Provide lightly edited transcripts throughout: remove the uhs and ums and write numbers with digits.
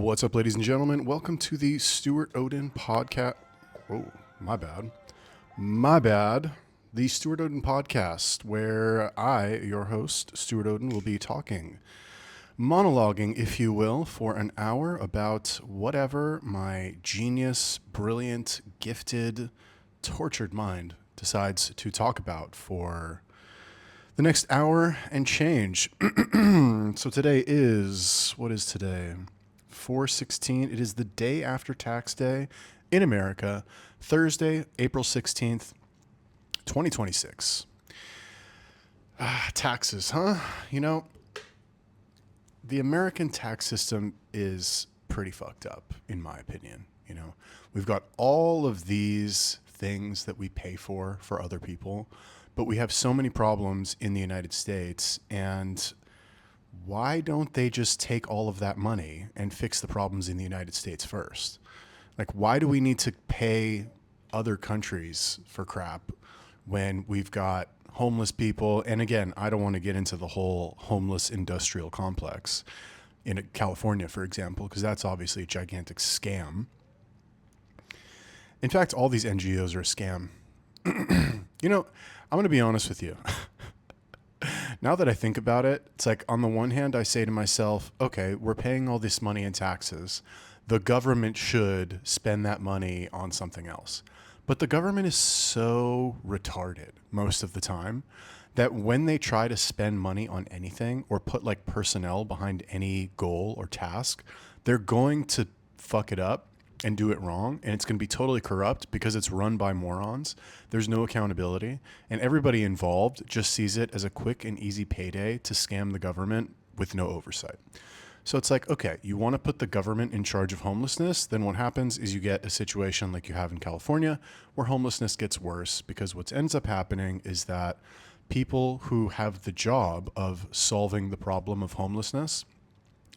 What's up, ladies and gentlemen? Welcome to the Stuart Oden podcast. Oh, my bad. My bad. The Stuart Oden podcast, where I, your host, Stuart Oden, will be talking, monologuing, if you will, for an hour about whatever my genius, brilliant, gifted, tortured mind decides to talk about for the next hour and change. So today is, what is today? 4/16. It is the day after tax day in America, Thursday, April 16th, 2026. Taxes, huh? You know, the American tax system is pretty fucked up, in my opinion. You know, we've got all of these things that we pay for other people, but we have so many problems in the United States, and why don't they just take all of that money and fix the problems in the United States first? Like, why do we need to pay other countries for crap when we've got homeless people? And again, I don't want to get into the whole homeless industrial complex in California, for example, because that's obviously a gigantic scam. In fact, all these NGOs are a scam. You know, I'm going to be honest with you. Now that I think about it, it's like, on the one hand, I say to myself, okay, we're paying all this money in taxes. The government should spend that money on something else. But the government is so retarded most of the time that when they try to spend money on anything or put like personnel behind any goal or task, they're going to fuck it up and do it wrong, and it's going to be totally corrupt because it's run by morons. There's no accountability, and everybody involved just sees it as a quick and easy payday to scam the government with no oversight. So it's like, okay, you want to put the government in charge of homelessness, then what happens is you get a situation like you have in California where homelessness gets worse, because what ends up happening is that people who have the job of solving the problem of homelessness,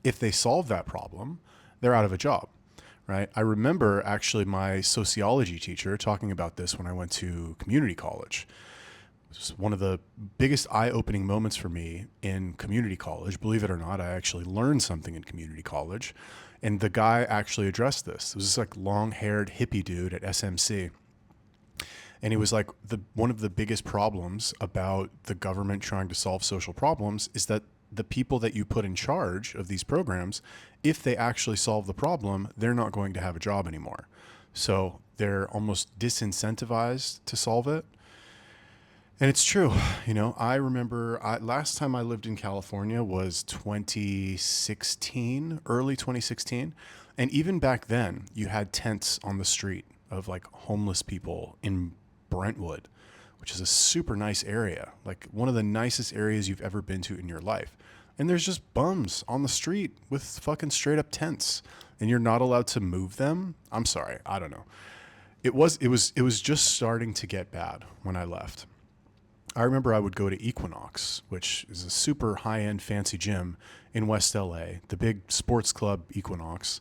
if they solve that problem, they're out of a job. Right. I remember actually my sociology teacher talking about this when I went to community college. It was one of the biggest eye-opening moments for me in community college. Believe it or not, I actually learned something in community college. And the guy actually addressed this. It was this like long-haired hippie dude at SMC. And he was like, one of the biggest problems about the government trying to solve social problems is that the people that you put in charge of these programs, if they actually solve the problem, they're not going to have a job anymore. So they're almost disincentivized to solve it. And it's true. You know, I remember last time I lived in California was 2016, early 2016. And even back then, you had tents on the street of like homeless people in Brentwood, which is a super nice area, like one of the nicest areas you've ever been to in your life. And there's just bums on the street with fucking straight up tents, and you're not allowed to move them. I'm sorry, I don't know. It was just starting to get bad when I left. I remember I would go to Equinox, which is a super high-end fancy gym in West LA, the big sports club Equinox.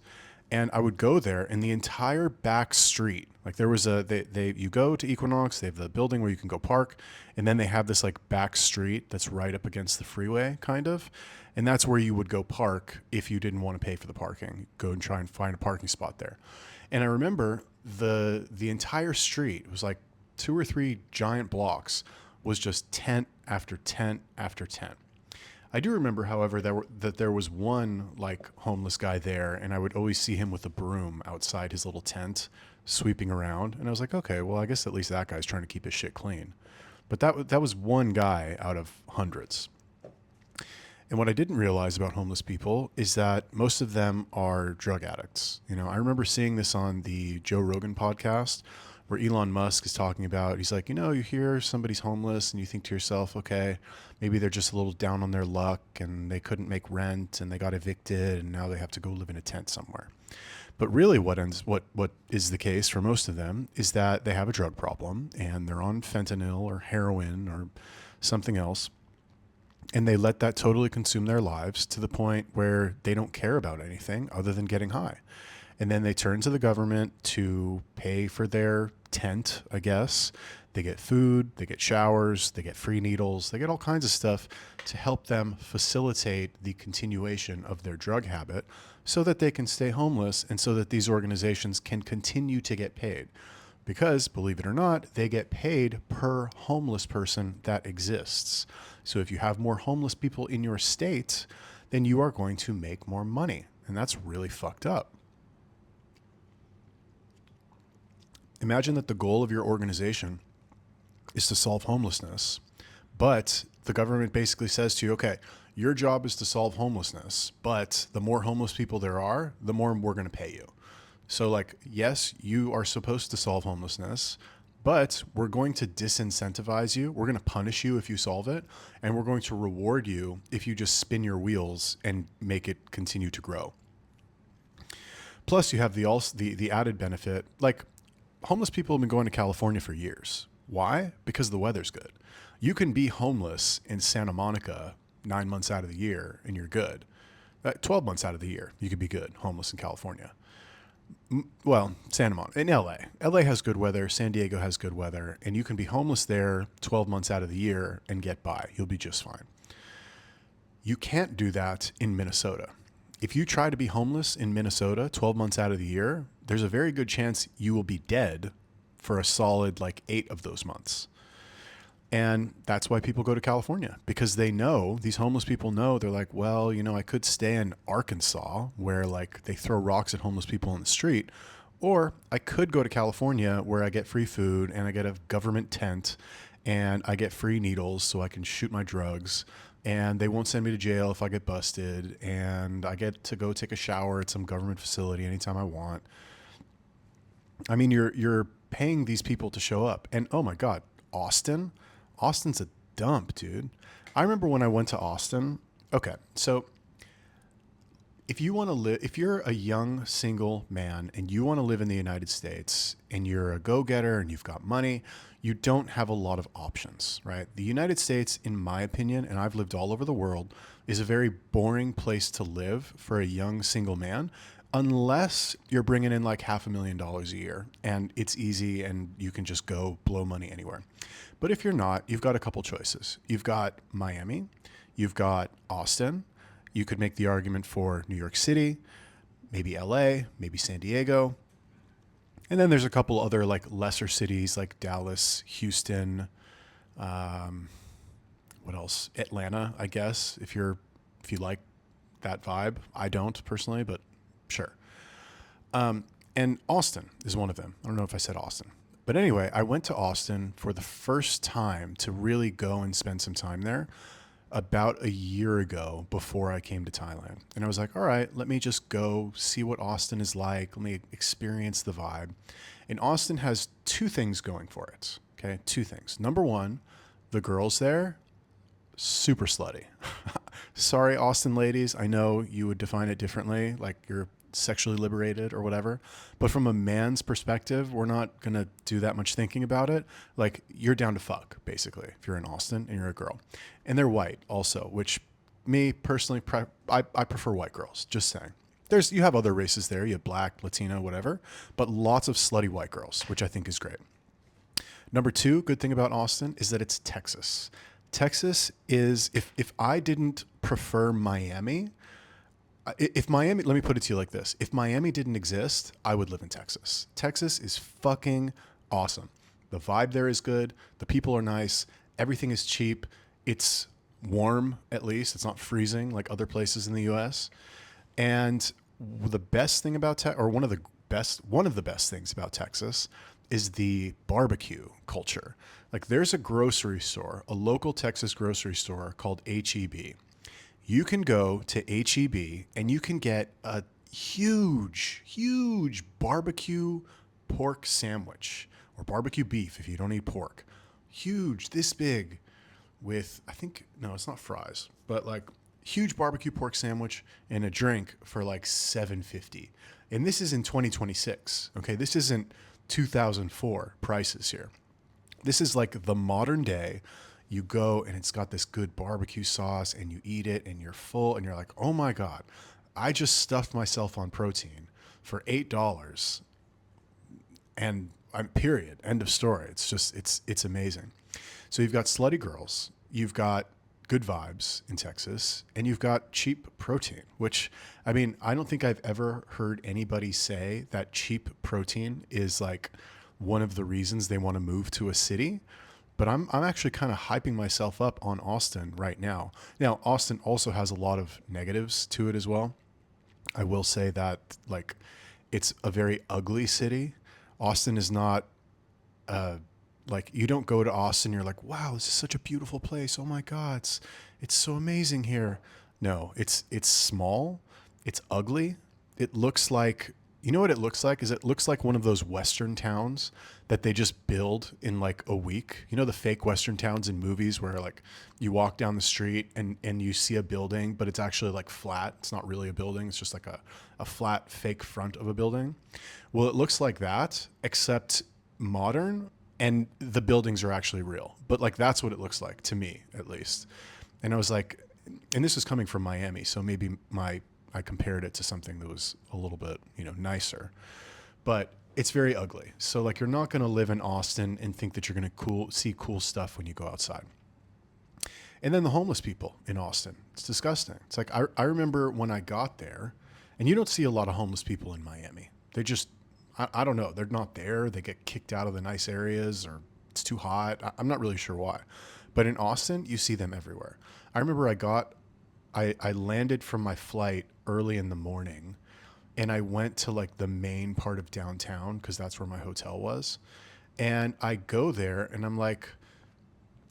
And I would go there, and the entire back street, like there was you go to Equinox, they have the building where you can go park, and then they have this like back street that's right up against the freeway, kind of. And that's where you would go park if you didn't want to pay for the parking. Go and try and find a parking spot there. And I remember the entire street, it was like 2 or 3 giant blocks, was just tent after tent after tent. I do remember, however, that there was one like homeless guy there, and I would always see him with a broom outside his little tent sweeping around. And I was like, okay, well, I guess at least that guy's trying to keep his shit clean. But that was one guy out of hundreds. And what I didn't realize about homeless people is that most of them are drug addicts. You know, I remember seeing this on the Joe Rogan podcast, where Elon Musk is talking about, he's like, you know, you hear somebody's homeless and you think to yourself, okay, maybe they're just a little down on their luck and they couldn't make rent and they got evicted and now they have to go live in a tent somewhere. But really what is the case for most of them is that they have a drug problem and they're on fentanyl or heroin or something else. And they let that totally consume their lives to the point where they don't care about anything other than getting high. And then they turn to the government to pay for their tent, I guess. They get food, they get showers, they get free needles, they get all kinds of stuff to help them facilitate the continuation of their drug habit so that they can stay homeless and so that these organizations can continue to get paid. Because, believe it or not, they get paid per homeless person that exists. So if you have more homeless people in your state, then you are going to make more money. And that's really fucked up. Imagine that the goal of your organization is to solve homelessness, but the government basically says to you, okay, your job is to solve homelessness, but the more homeless people there are, the more we're going to pay you. So like, yes, you are supposed to solve homelessness, but we're going to disincentivize you. We're going to punish you if you solve it. And we're going to reward you if you just spin your wheels and make it continue to grow. Plus you have the added benefit, like homeless people have been going to California for years. Why? Because the weather's good. You can be homeless in Santa Monica 9 months out of the year and you're good. 12 months out of the year, you could be good homeless in California. Well, Santa Monica, in LA. LA has good weather, San Diego has good weather, and you can be homeless there 12 months out of the year and get by. You'll be just fine. You can't do that in Minnesota. If you try to be homeless in Minnesota 12 months out of the year, there's a very good chance you will be dead for a solid like 8 of those months. And that's why people go to California, because they know, these homeless people know, they're like, well, you know, I could stay in Arkansas where like they throw rocks at homeless people in the street, or I could go to California where I get free food and I get a government tent and I get free needles so I can shoot my drugs and they won't send me to jail if I get busted and I get to go take a shower at some government facility anytime I want. I mean, you're paying these people to show up. And oh my God, Austin's a dump, dude. I remember when I went to Austin. Okay, so if you want to live, if you're a young single man and you want to live in the United States and you're a go-getter and you've got money, you don't have a lot of options, right? The United States, in my opinion, and I've lived all over the world, is a very boring place to live for a young single man, unless you're bringing in like $500,000 a year and it's easy and you can just go blow money anywhere. But if you're not, you've got a couple choices. You've got Miami, you've got Austin. You could make the argument for New York City, maybe LA, maybe San Diego. And then there's a couple other like lesser cities like Dallas, Houston, what else? Atlanta, I guess, if you like that vibe. I don't personally, but sure. And Austin is one of them. I don't know if I said Austin. But anyway, I went to Austin for the first time to really go and spend some time there about a year ago before I came to Thailand. And I was like, all right, let me just go see what Austin is like. Let me experience the vibe. And Austin has 2 things going for it. Okay, 2 things. Number one, the girls there, super slutty. Sorry, Austin ladies. I know you would define it differently, like you're sexually liberated or whatever. But from a man's perspective, we're not going to do that much thinking about it. Like you're down to fuck, basically, if you're in Austin and you're a girl. And they're white also, which me personally, I prefer white girls, just saying. You have other races there. You have black, Latino, whatever, but lots of slutty white girls, which I think is great. Number 2, good thing about Austin is that it's Texas. Texas is, if I didn't prefer Miami, let me put it to you like this. If Miami didn't exist, I would live in Texas. Texas is fucking awesome. The vibe there is good. The people are nice. Everything is cheap. It's warm, at least. It's not freezing like other places in the US. And the best thing about one of the best things about Texas is the barbecue culture. Like there's a grocery store, a local Texas grocery store called H-E-B. You can go to H-E-B and you can get a huge barbecue pork sandwich or barbecue beef if you don't eat pork. Huge, this big with, it's not fries, but like huge barbecue pork sandwich and a drink for like $7.50. And this is in 2026. Okay. This isn't 2004 prices here. This is like the modern day. You go and it's got this good barbecue sauce and you eat it and you're full and you're like, oh my God, I just stuffed myself on protein for $8 and period. End of story. It's just, it's amazing. So you've got slutty girls, you've got good vibes in Texas, and you've got cheap protein, which, I mean, I don't think I've ever heard anybody say that cheap protein is like one of the reasons they want to move to a city. But I'm actually kind of hyping myself up on Austin right now. Now, Austin also has a lot of negatives to it as well. I will say that, like, it's a very ugly city. Austin is not, like, you don't go to Austin, you're like, wow, this is such a beautiful place. Oh my God, it's so amazing here. No, it's small. It's ugly. It looks like, you know what it looks like? Is it looks like one of those Western towns that they just build in like a week. You know, the fake Western towns in movies where like you walk down the street and you see a building, but it's actually like flat. It's not really a building. It's just like a flat fake front of a building. Well, it looks like that, except modern, and the buildings are actually real. But like, that's what it looks like to me, at least. And I was like, and this is coming from Miami, so maybe I compared it to something that was a little bit, you know, nicer, but it's very ugly. So like, you're not going to live in Austin and think that you're going to see cool stuff when you go outside. And then the homeless people in Austin, it's disgusting. It's like, I remember when I got there, and you don't see a lot of homeless people in Miami. They just, I don't know. They're not there. They get kicked out of the nice areas, or it's too hot. I'm not really sure why, but in Austin, you see them everywhere. I remember I landed from my flight early in the morning, and I went to like the main part of downtown because that's where my hotel was. And I go there and I'm like,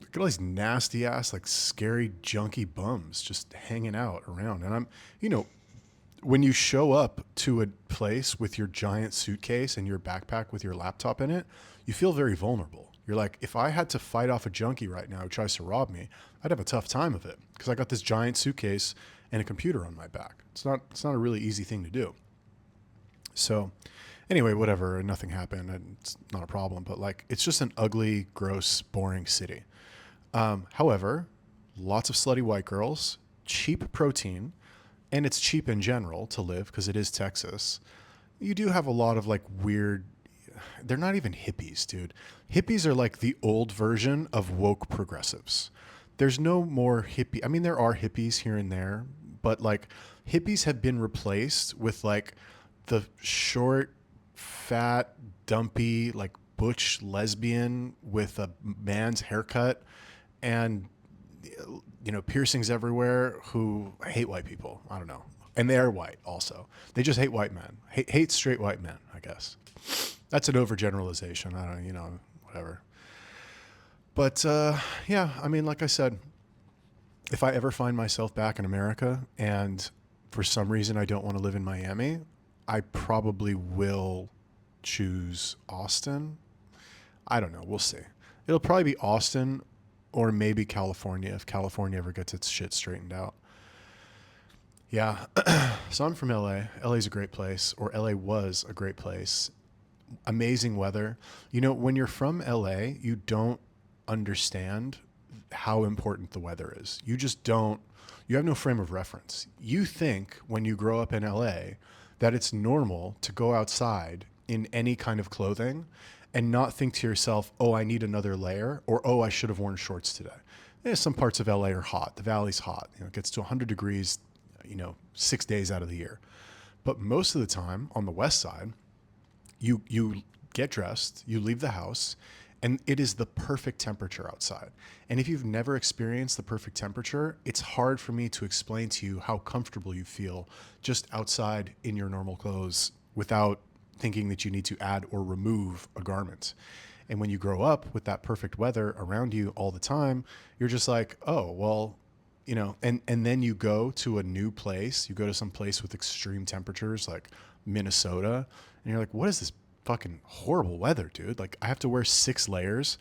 look at all these nasty ass, like scary, junky bums just hanging out around. And I'm, you know, when you show up to a place with your giant suitcase and your backpack with your laptop in it, you feel very vulnerable. You're like, if I had to fight off a junkie right now who tries to rob me, I'd have a tough time of it because I got this giant suitcase and a computer on my back. It's not a really easy thing to do. So anyway, whatever, nothing happened, and it's not a problem, but like, it's just an ugly, gross, boring city. However, lots of slutty white girls, cheap protein, and it's cheap in general to live because it is Texas. You do have a lot of like weird, they're not even hippies, dude. Hippies are like the old version of woke progressives. There's no more hippie. I mean, there are hippies here and there, but like, hippies have been replaced with like the short, fat, dumpy, like butch lesbian with a man's haircut and, you know, piercings everywhere, who hate white people. I don't know. And they are white also. They just hate white men. Hate straight white men, I guess. That's an overgeneralization. I don't, you know, whatever. But yeah, I mean, like I said, if I ever find myself back in America and for some reason I don't want to live in Miami, I probably will choose Austin. I don't know. We'll see. It'll probably be Austin or maybe California if California ever gets its shit straightened out. Yeah. So I'm from LA. LA is a great place, or LA was a great place. Amazing weather. You know, when you're from LA, you don't understand how important the weather is. You just don't, you have no frame of reference. You think when you grow up in LA that it's normal to go outside in any kind of clothing and not think to yourself, oh, I need another layer, or, oh, I should have worn shorts today. Yeah, some parts of LA are hot. The valley's hot. You know, it gets to 100 degrees, you know, 6 days out of the year. But most of the time on the west side, you get dressed, you leave the house, and it is the perfect temperature outside. And if you've never experienced the perfect temperature, it's hard for me to explain to you how comfortable you feel just outside in your normal clothes without thinking that you need to add or remove a garment. And when you grow up with that perfect weather around you all the time, you're just like, oh, well, you know, and then you go to a new place, you go to some place with extreme temperatures like Minnesota, and you're like, what is this fucking horrible weather, dude? Like, I have to wear 6 layers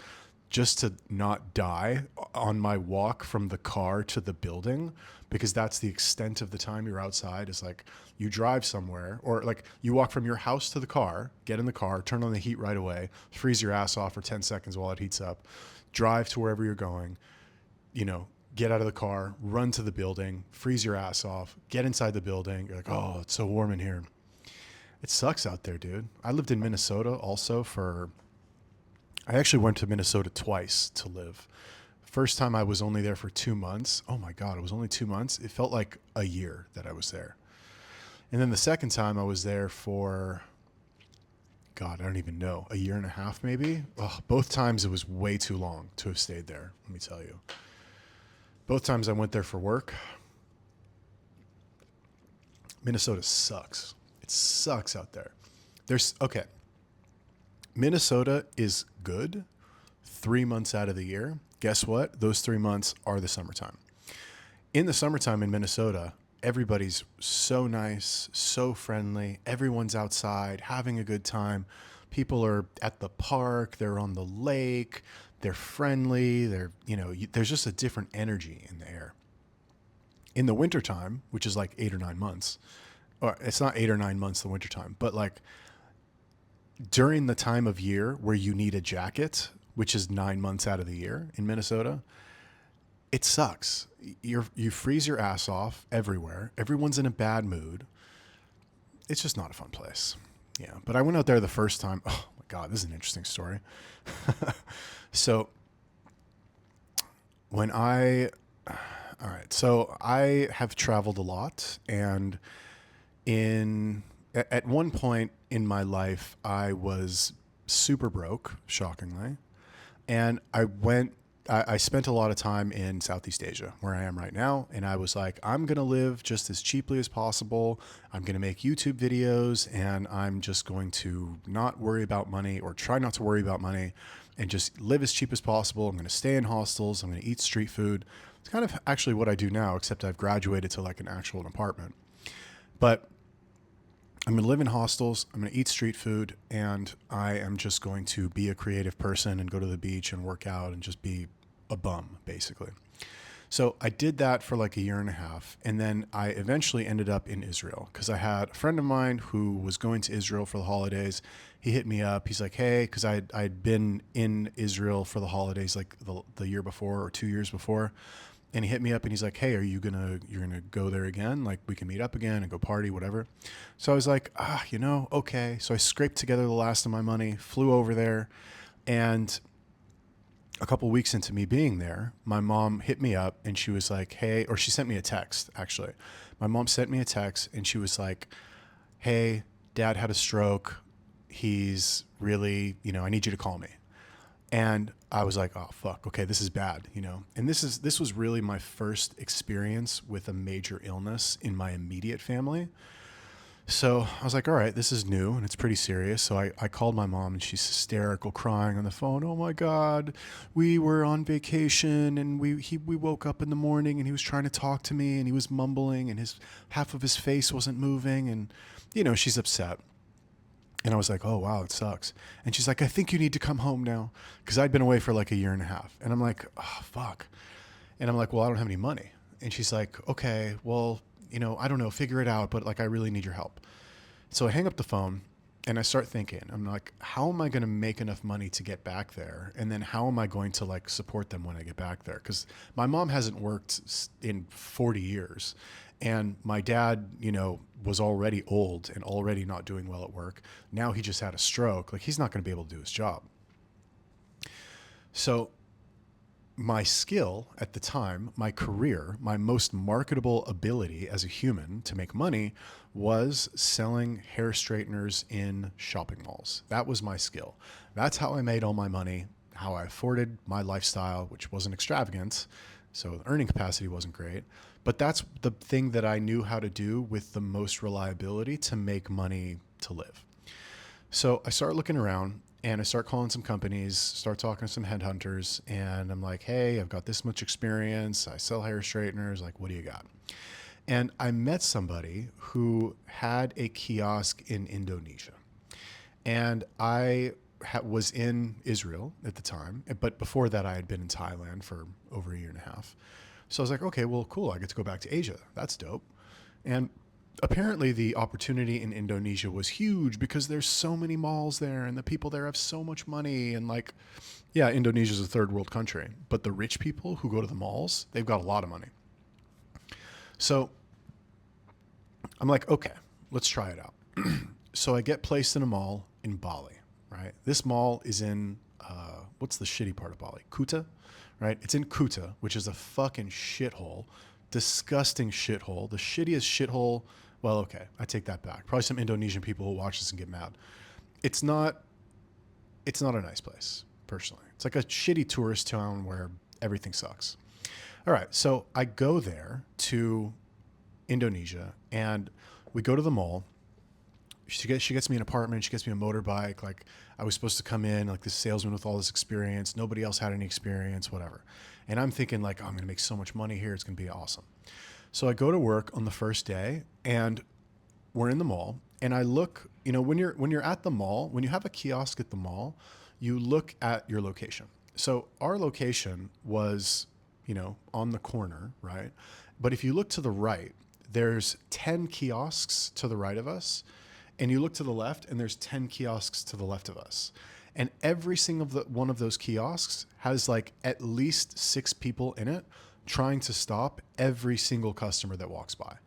just to not die on my walk from the car to the building, because that's the extent of the time you're outside. Is like, you drive somewhere, or like you walk from your house to the car, get in the car, turn on the heat right away, freeze your ass off for 10 seconds while it heats up, drive to wherever you're going, you know, get out of the car, run to the building, freeze your ass off, get inside the building. You're like, oh, it's so warm in here. It sucks out there, dude. I lived in Minnesota also for I actually went to Minnesota twice to live. First time I was only there for 2 months. Oh my God, it was only 2 months. It felt like a year that I was there. And then the second time I was there for, God, I don't even know, a year and a half maybe. Oh, both times it was way too long to have stayed there, let me tell you. Both times I went there for work. Minnesota sucks. It sucks out there. Okay. Minnesota is good 3 months out of the year. Guess what? Those 3 months are the summertime. In the summertime in Minnesota, everybody's so nice, so friendly. Everyone's outside having a good time. People are at the park. They're on the lake. They're friendly. There's just a different energy in the air. In the wintertime, which is like 8 or 9 months, or it's not 8 or 9 months the wintertime, but like during the time of year where you need a jacket, which is 9 months out of the year in Minnesota, it sucks. You freeze your ass off everywhere. Everyone's in a bad mood. It's just not a fun place. Yeah. But I went out there the first time. Oh my God, this is an interesting story. So all right. So I have traveled a lot, and at one point in my life, I was super broke, shockingly. And I spent a lot of time in Southeast Asia, where I am right now. And I was like, I'm going to live just as cheaply as possible. I'm going to make YouTube videos, and I'm just going to not worry about money, or try not to worry about money, and just live as cheap as possible. I'm going to stay in hostels. I'm going to eat street food. It's kind of actually what I do now, except I've graduated to like an actual apartment. But I'm going to live in hostels. I'm going to eat street food, and I am just going to be a creative person and go to the beach and work out and just be a bum, basically. So I did that for like a year and a half. And then I eventually ended up in Israel because I had a friend of mine who was going to Israel for the holidays. He hit me up. He's like, hey, because I'd been in Israel for the holidays like the year before or 2 years before. And he hit me up and he's like, hey, you're gonna go there again? Like, we can meet up again and go party, whatever. So I was like, okay. So I scraped together the last of my money, flew over there, and a couple of weeks into me being there, my mom hit me up and she was like, hey, or she sent me a text, actually. My mom sent me a text and she was like, hey, Dad had a stroke. He's really, I need you to call me. And I was like, oh, fuck. Okay, this is bad, And this was really my first experience with a major illness in my immediate family. So I was like, all right, this is new and it's pretty serious. So I called my mom and she's hysterical, crying on the phone. Oh my God, we were on vacation and we woke up in the morning and he was trying to talk to me and he was mumbling and half of his face wasn't moving. And, she's upset. And I was like, oh, wow, it sucks. And she's like, I think you need to come home now. Because I'd been away for like a year and a half. And I'm like, oh, fuck. And I'm like, well, I don't have any money. And she's like, okay, well, I don't know, figure it out. But like, I really need your help. So I hang up the phone and I start thinking, I'm like, how am I going to make enough money to get back there? And then how am I going to like support them when I get back there? Because my mom hasn't worked in 40 years. And my dad, was already old and already not doing well at work. Now he just had a stroke. Like, he's not going to be able to do his job. So my skill at the time, my career, my most marketable ability as a human to make money was selling hair straighteners in shopping malls. That was my skill. That's how I made all my money, how I afforded my lifestyle, which wasn't extravagant. So the earning capacity wasn't great. But that's the thing that I knew how to do with the most reliability to make money to live. So I start looking around and I start calling some companies, start talking to some headhunters, and I'm like, hey, I've got this much experience. I sell hair straighteners. Like, what do you got? And I met somebody who had a kiosk in Indonesia. And I was in Israel at the time, but before that I had been in Thailand for over a year and a half. So I was like, okay, well, cool. I get to go back to Asia. That's dope. And apparently the opportunity in Indonesia was huge because there's so many malls there and the people there have so much money. And like, yeah, Indonesia's a third world country, but the rich people who go to the malls, they've got a lot of money. So I'm like, okay, let's try it out. So I get placed in a mall in Bali, right? This mall is in what's the shitty part of Bali? Kuta, right? It's in Kuta, which is a fucking shithole, disgusting shithole, the shittiest shithole. Well, okay, I take that back. Probably some Indonesian people who watch this and get mad. It's not a nice place, personally. It's like a shitty tourist town where everything sucks. All right, so I go there to Indonesia and we go to the mall. She gets me an apartment. She gets me a motorbike. Like I was supposed to come in like this salesman with all this experience. Nobody else had any experience, whatever. And I'm thinking like, oh, I'm going to make so much money here. It's going to be awesome. So I go to work on the first day and we're in the mall and I look, you know, when you're at the mall, when you have a kiosk at the mall, you look at your location. So our location was, you know, on the corner, right? But if you look to the right, there's 10 kiosks to the right of us. And you look to the left and there's 10 kiosks to the left of us. And every single one of those kiosks has like at least 6 people in it trying to stop every single customer that walks by.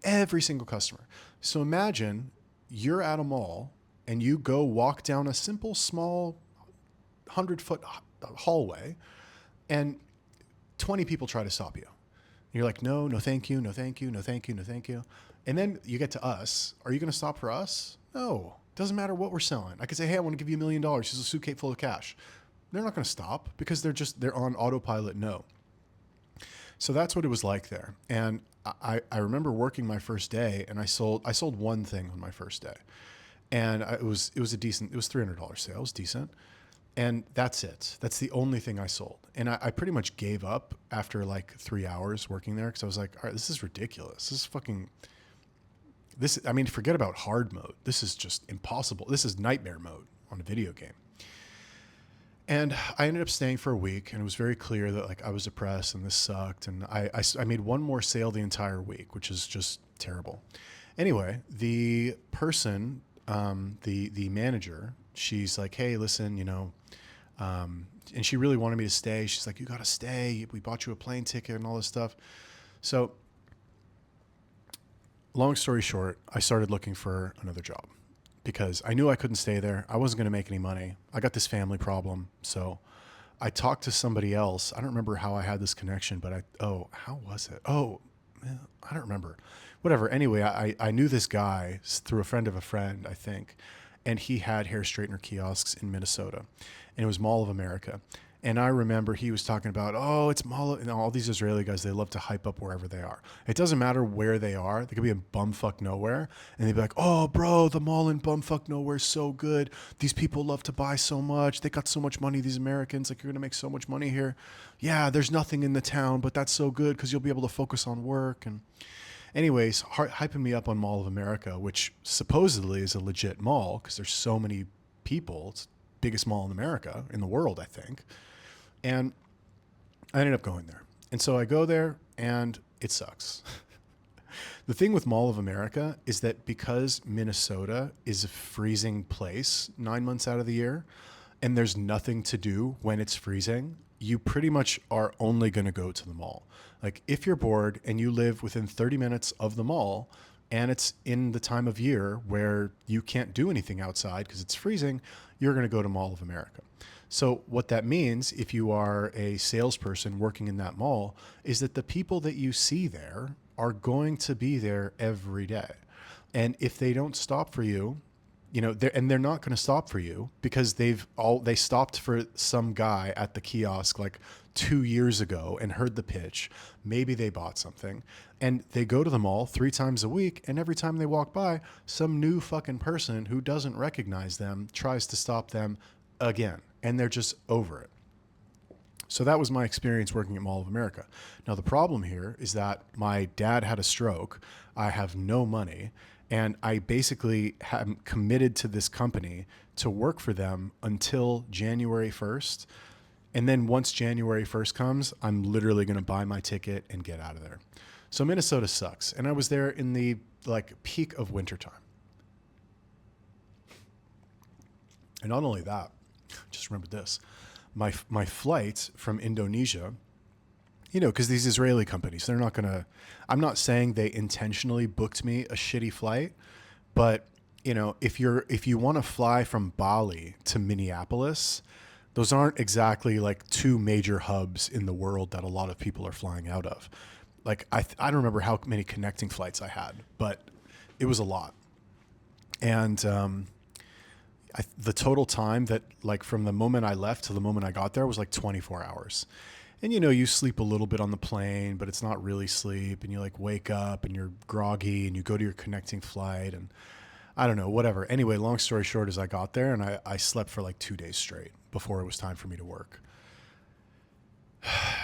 Every single customer. So imagine you're at a mall and you go walk down a simple, small 100-foot hallway and 20 people try to stop you. And you're like, no, thank you, no, thank you, no, thank you, no, thank you. And then you get to us. Are you going to stop for us? No. Doesn't matter what we're selling. I could say, hey, I want to give you $1 million. Here's a suitcase full of cash. They're not going to stop because they're on autopilot. No. So that's what it was like there. And I remember working my first day and I sold one thing on my first day. And it was $300 sale. It was decent. And that's it. That's the only thing I sold. And I pretty much gave up after like 3 hours working there because I was like, all right, this is ridiculous. I mean, forget about hard mode. This is just impossible. This is nightmare mode on a video game. And I ended up staying for a week and it was very clear that like I was depressed and this sucked. And I made one more sale the entire week, which is just terrible. Anyway, the person, the manager, she's like, hey, listen, you know, and she really wanted me to stay. She's like, you got to stay. We bought you a plane ticket and all this stuff. So long story short, I started looking for another job because I knew I couldn't stay there. I wasn't going to make any money. I got this family problem. So I talked to somebody else. I don't remember how I had this connection, but how was it? Oh, I don't remember. Whatever. Anyway, I knew this guy through a friend of a friend, I think, and he had hair straightener kiosks in Minnesota, and it was Mall of America. And I remember he was talking about, oh, it's Mall of, and all these Israeli guys, they love to hype up wherever they are. It doesn't matter where they are. They could be in bumfuck nowhere. And they'd be like, oh, bro, the mall in bumfuck nowhere is so good. These people love to buy so much. They got so much money, these Americans. Like, you're going to make so much money here. Yeah, there's nothing in the town, but that's so good because you'll be able to focus on work. And anyways, hyping me up on Mall of America, which supposedly is a legit mall because there's so many people. It's the biggest mall in America, in the world, I think. And I ended up going there. And so I go there and it sucks. The thing with Mall of America is that because Minnesota is a freezing place 9 months out of the year, and there's nothing to do when it's freezing, you pretty much are only going to go to the mall. Like if you're bored and you live within 30 minutes of the mall and it's in the time of year where you can't do anything outside because it's freezing, you're going to go to Mall of America. So what that means, if you are a salesperson working in that mall, is that the people that you see there are going to be there every day. And if they don't stop for you, you know, they're not going to stop for you because they stopped for some guy at the kiosk like 2 years ago and heard the pitch. Maybe they bought something and they go to the mall 3 times a week. And every time they walk by, some new fucking person who doesn't recognize them tries to stop them again. And they're just over it. So that was my experience working at Mall of America. Now, the problem here is that my dad had a stroke. I have no money. And I basically am committed to this company to work for them until January 1st. And then once January 1st comes, I'm literally going to buy my ticket and get out of there. So Minnesota sucks. And I was there in the like peak of wintertime. And not only that, just remember this, my flight from Indonesia, you know, because these Israeli companies, they're not going to, I'm not saying they intentionally booked me a shitty flight, but you know, if you want to fly from Bali to Minneapolis, Those aren't exactly like two major hubs in the world that a lot of people are flying out of. Like I don't remember how many connecting flights I had, but it was a lot. And the total time that like from the moment I left to the moment I got there was like 24 hours. And you know, you sleep a little bit on the plane, but it's not really sleep. And you like wake up and you're groggy and you go to your connecting flight and I don't know, whatever. Anyway, long story short is I got there and I slept for like 2 days straight before it was time for me to work.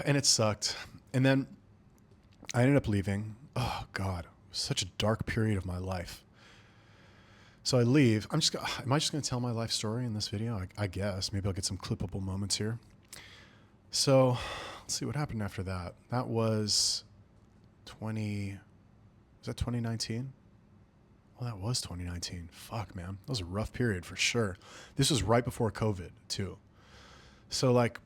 And it sucked. And then I ended up leaving. Oh God, it was such a dark period of my life. So I leave. Am I just going to tell my life story in this video? I guess. Maybe I'll get some clippable moments here. So let's see what happened after that. That was 2019? Well, that was 2019. Fuck, man. That was a rough period for sure. This was right before COVID too. So like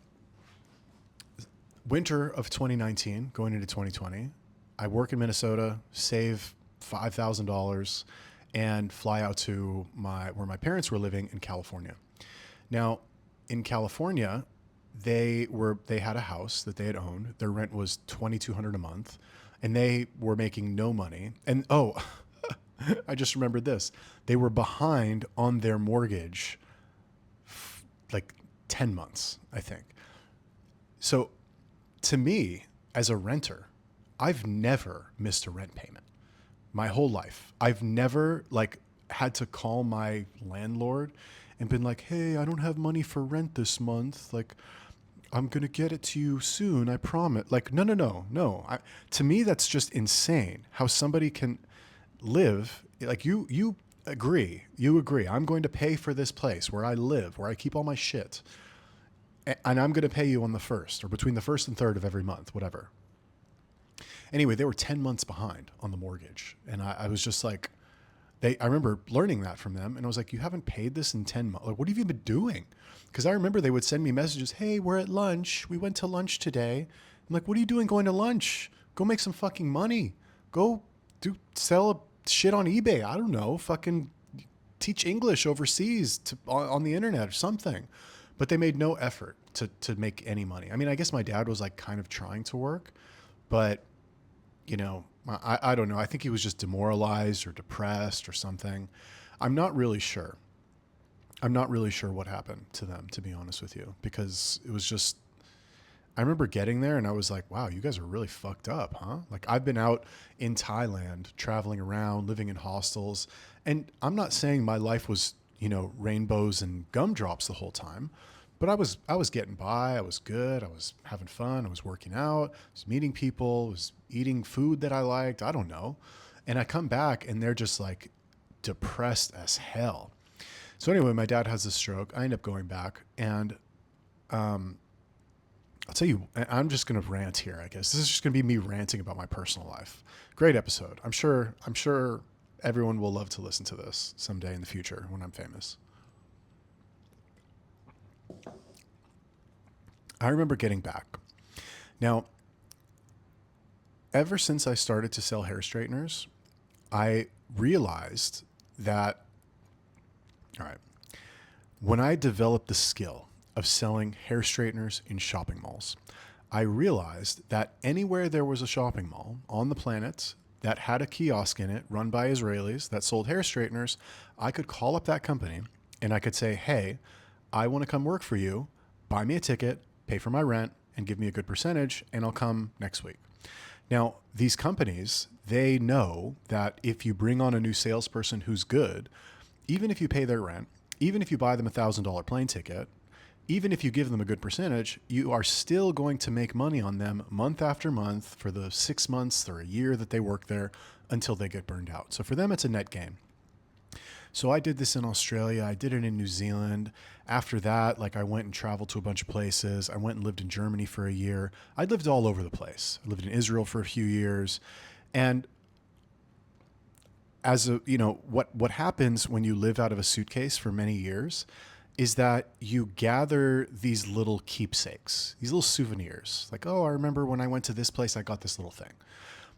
winter of 2019 going into 2020, I work in Minnesota, save $5,000 and fly out to where my parents were living in California. Now, in California, they had a house that they had owned. Their rent was $2,200 a month, and they were making no money. And I just remembered this. They were behind on their mortgage like 10 months, I think. So to me, as a renter, I've never missed a rent payment. My whole life. I've never like had to call my landlord and been like, hey, I don't have money for rent this month. Like, I'm going to get it to you soon. I promise. Like, no. To me, that's just insane how somebody can live. Like you agree. I'm going to pay for this place where I live, where I keep all my shit. And I'm going to pay you on the 1st or between the 1st and 3rd of every month, whatever. Anyway, they were 10 months behind on the mortgage. And I was just like, I remember learning that from them. And I was like, you haven't paid this in 10 months. Like, what have you been doing? Because I remember they would send me messages. Hey, we're at lunch. We went to lunch today. I'm like, what are you doing going to lunch? Go make some fucking money. Go sell shit on eBay. I don't know. Fucking teach English overseas on the internet or something. But they made no effort to make any money. I mean, I guess my dad was like kind of trying to work, but you know, I don't know. I think he was just demoralized or depressed or something. I'm not really sure. I'm not really sure what happened to them, to be honest with you, because it was just, I remember getting there and I was like, wow, you guys are really fucked up, huh? Like I've been out in Thailand, traveling around, living in hostels. And I'm not saying my life was, you know, rainbows and gumdrops the whole time. But I was getting by. I was good. I was having fun. I was working out. I was meeting people. I was eating food that I liked. I don't know. And I come back and they're just like depressed as hell. So anyway, my dad has a stroke. I end up going back and I'll tell you, I'm just going to rant here, I guess. This is just going to be me ranting about my personal life. Great episode. I'm sure everyone will love to listen to this someday in the future when I'm famous. I remember getting back. Now, ever since I started to sell hair straighteners, I realized that, all right, when I developed the skill of selling hair straighteners in shopping malls, I realized that anywhere there was a shopping mall on the planet that had a kiosk in it run by Israelis that sold hair straighteners, I could call up that company and I could say, hey, I want to come work for you. Buy me a ticket, pay for my rent, and give me a good percentage, and I'll come next week. Now, these companies, they know that if you bring on a new salesperson who's good, even if you pay their rent, even if you buy them $1,000 plane ticket, even if you give them a good percentage, you are still going to make money on them month after month for the 6 months or a year that they work there until they get burned out. So for them, it's a net gain. So I did this in Australia. I did it in New Zealand. After that, like I went and traveled to a bunch of places. I went and lived in Germany for a year. I lived all over the place. I lived in Israel for a few years. And as a, you know, what happens when you live out of a suitcase for many years is that you gather these little keepsakes, these little souvenirs. Like, oh, I remember when I went to this place, I got this little thing.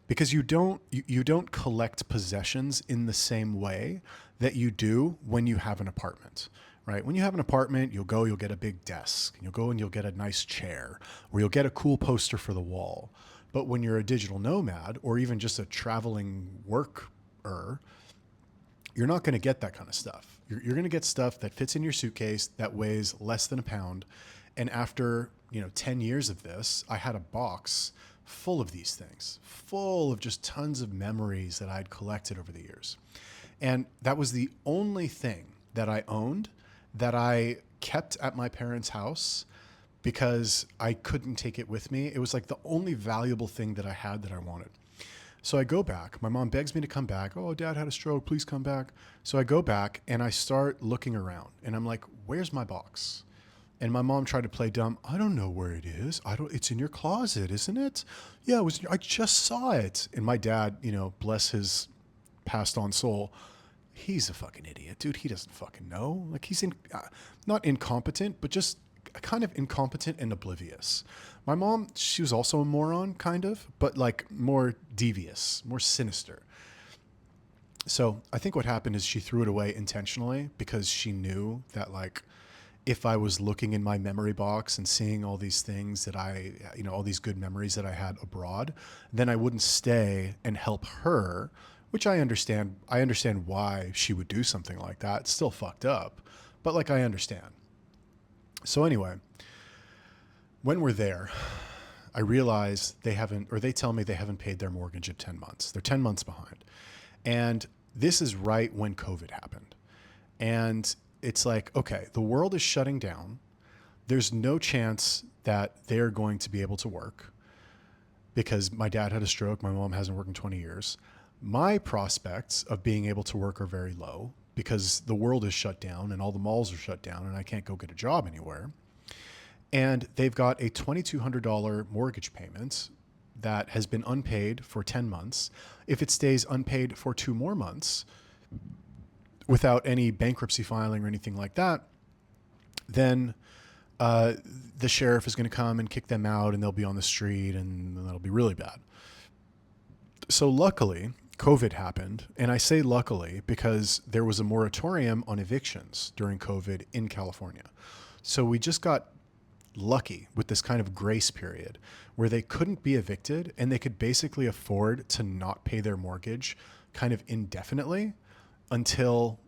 Because you don't collect possessions in the same way that you do when you have an apartment, right? When you have an apartment, you'll get a big desk, and you'll go and you'll get a nice chair, or you'll get a cool poster for the wall. But when you're a digital nomad or even just a traveling worker, you're not going to get that kind of stuff. You're going to get stuff that fits in your suitcase that weighs less than a pound. And after, 10 years of this, I had a box full of these things, full of just tons of memories that I'd collected over the years. And that was the only thing that I owned that I kept at my parents' house because I couldn't take it with me. It was like the only valuable thing that I had that I wanted. So I go back. My mom begs me to come back. Oh, Dad had a stroke. Please come back. So I go back and I start looking around and I'm like, where's my box? And my mom tried to play dumb. I don't know where it is. It's in your closet, isn't it? Yeah, I just saw it. And my dad, bless his passed on soul, he's a fucking idiot, dude. He doesn't fucking know. Like he's not incompetent, but just kind of incompetent and oblivious. My mom, she was also a moron, kind of, but like more devious, more sinister. So I think what happened is she threw it away intentionally because she knew that like if I was looking in my memory box and seeing all these things that all these good memories that I had abroad, then I wouldn't stay and help her, which I understand. I understand why she would do something like that. It's still fucked up, but like I understand. So anyway, when we're there, I realize they tell me they haven't paid their mortgage in 10 months. They're 10 months behind. And this is right when COVID happened. And it's like, okay, the world is shutting down. There's no chance that they're going to be able to work because my dad had a stroke. My mom hasn't worked in 20 years. My prospects of being able to work are very low because the world is shut down and all the malls are shut down and I can't go get a job anywhere. And they've got a $2,200 mortgage payment that has been unpaid for 10 months. If it stays unpaid for 2 more months without any bankruptcy filing or anything like that, then the sheriff is going to come and kick them out and they'll be on the street and that'll be really bad. So luckily, COVID happened. And I say luckily because there was a moratorium on evictions during COVID in California. So we just got lucky with this kind of grace period where they couldn't be evicted and they could basically afford to not pay their mortgage kind of indefinitely until,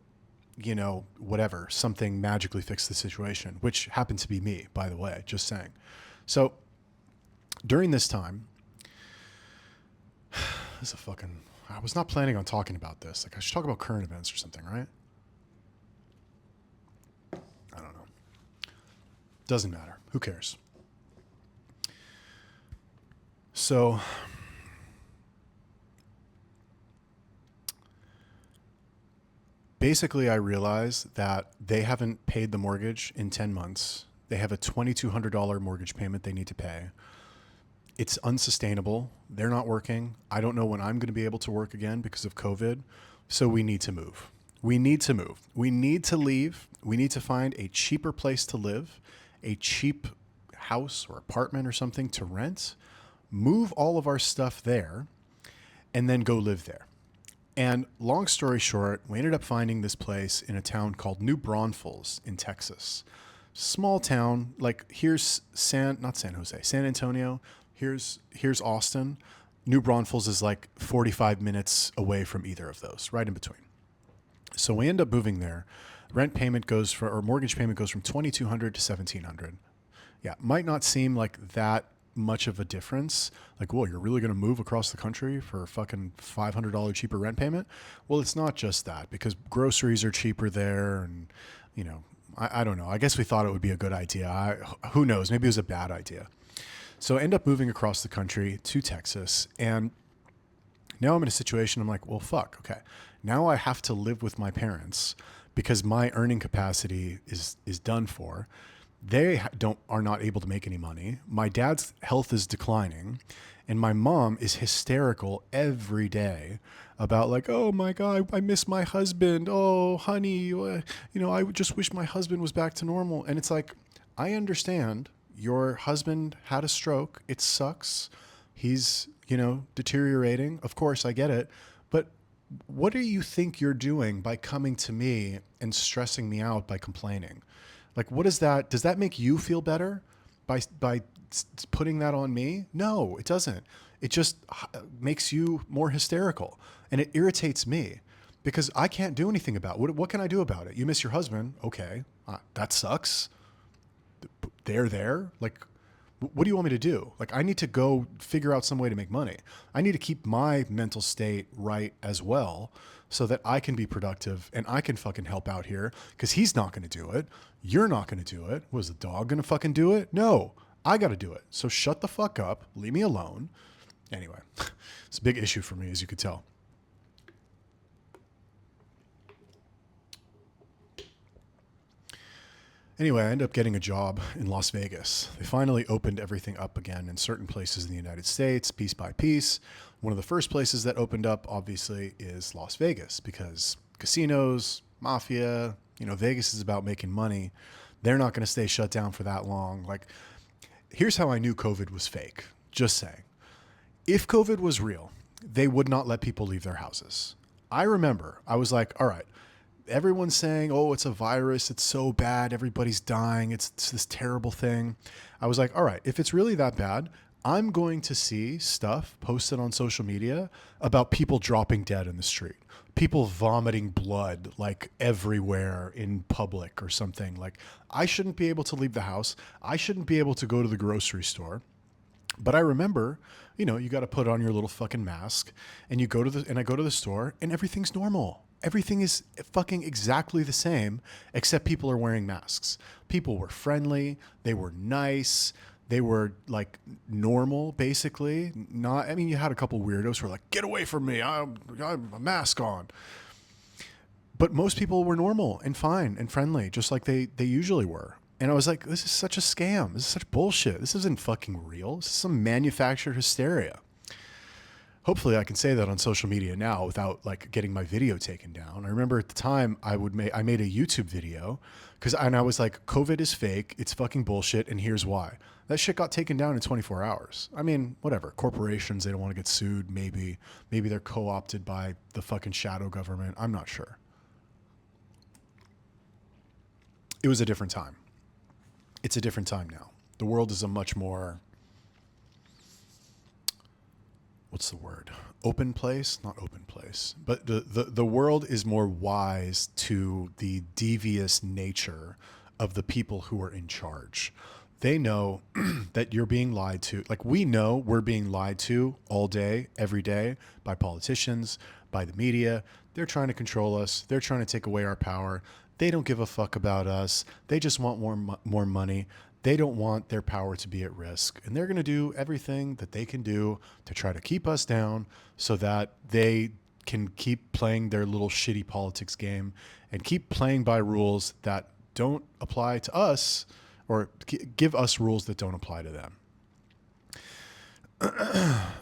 whatever, something magically fixed the situation, which happened to be me, by the way, just saying. So during this time, I was not planning on talking about this. Like I should talk about current events or something, right? I don't know. Doesn't matter. Who cares? So basically I realized that they haven't paid the mortgage in 10 months. They have a $2,200 mortgage payment they need to pay. It's unsustainable. They're not working. I don't know when I'm going to be able to work again because of COVID. So we need to move. We need to move. We need to leave. We need to find a cheaper place to live, a cheap house or apartment or something to rent, move all of our stuff there, and then go live there. And long story short, we ended up finding this place in a town called New Braunfels in Texas. Small town, like here's San Antonio. Here's Austin. New Braunfels is like 45 minutes away from either of those, right in between. So we end up moving there. Mortgage payment goes from $2,200 to $1,700. Yeah, might not seem like that much of a difference. Like, whoa, you're really going to move across the country for a fucking $500 cheaper rent payment? Well, it's not just that because groceries are cheaper there, and I don't know. I guess we thought it would be a good idea. Who knows? Maybe it was a bad idea. So I end up moving across the country to Texas, and now I'm in a situation. I'm like, well, fuck. Okay, now I have to live with my parents because my earning capacity is done for. They are not able to make any money. My dad's health is declining, and my mom is hysterical every day about like, oh my God, I miss my husband. Oh, honey, I just wish my husband was back to normal. And it's like, I understand your husband had a stroke. It sucks. He's, deteriorating. Of course, I get it. But what do you think you're doing by coming to me and stressing me out by complaining? Like, what is that? Does that make you feel better by putting that on me? No, it doesn't. It just makes you more hysterical, and it irritates me because I can't do anything about it. What can I do about it? You miss your husband. Okay. That sucks. They're there. Like, what do you want me to do? Like, I need to go figure out some way to make money. I need to keep my mental state right as well so that I can be productive and I can fucking help out here because he's not going to do it. You're not going to do it. Was the dog going to fucking do it? No, I got to do it. So shut the fuck up. Leave me alone. Anyway, it's a big issue for me, as you could tell. Anyway, I ended up getting a job in Las Vegas. They finally opened everything up again in certain places in the United States, piece by piece. One of the first places that opened up, obviously, is Las Vegas because casinos, mafia, Vegas is about making money. They're not going to stay shut down for that long. Like, here's how I knew COVID was fake. Just saying. If COVID was real, they would not let people leave their houses. I remember I was like, all right, everyone's saying, oh, it's a virus. It's so bad. Everybody's dying. It's this terrible thing. I was like, all right, if it's really that bad, I'm going to see stuff posted on social media about people dropping dead in the street, people vomiting blood like everywhere in public or something. Like, I shouldn't be able to leave the house. I shouldn't be able to go to the grocery store. But I remember, you got to put on your little fucking mask and I go to the store and everything's normal. Everything is fucking exactly the same, except people are wearing masks. People were friendly. They were nice. They were like normal, basically. You had a couple weirdos who were like, get away from me. I'm a mask on. But most people were normal and fine and friendly, just like they usually were. And I was like, this is such a scam. This is such bullshit. This isn't fucking real. This is some manufactured hysteria. Hopefully I can say that on social media now without like getting my video taken down. I remember at the time I made a YouTube video and I was like, COVID is fake. It's fucking bullshit. And here's why. That shit got taken down in 24 hours. I mean, whatever. Corporations, they don't want to get sued. Maybe they're co-opted by the fucking shadow government. I'm not sure. It was a different time. It's a different time now. The world is a much more, what's the word? Open place? Not open place. But the world is more wise to the devious nature of the people who are in charge. They know that you're being lied to. Like, we know we're being lied to all day, every day, by politicians, by the media. They're trying to control us. They're trying to take away our power. They don't give a fuck about us. They just want more money. They don't want their power to be at risk. And they're going to do everything that they can do to try to keep us down so that they can keep playing their little shitty politics game and keep playing by rules that don't apply to us or give us rules that don't apply to them.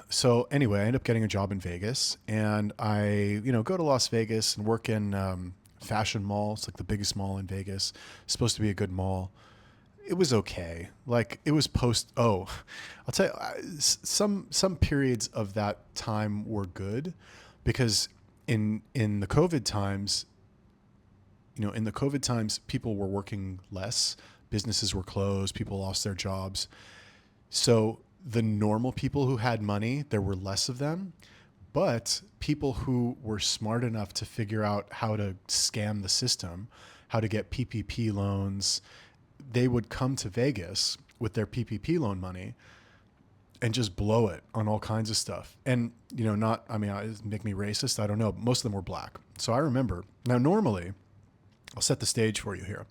So anyway, I ended up getting a job in Vegas and I, go to Las Vegas and work in Fashion Mall. It's like the biggest mall in Vegas. It's supposed to be a good mall. It was okay. Like, it was I'll tell you, some periods of that time were good because in the COVID times, people were working less, businesses were closed, people lost their jobs. So the normal people who had money, there were less of them. But people who were smart enough to figure out how to scam the system, how to get PPP loans, they would come to Vegas with their PPP loan money and just blow it on all kinds of stuff. And, it make me racist. I don't know. Most of them were black. So I remember. Now, normally, I'll set the stage for you here.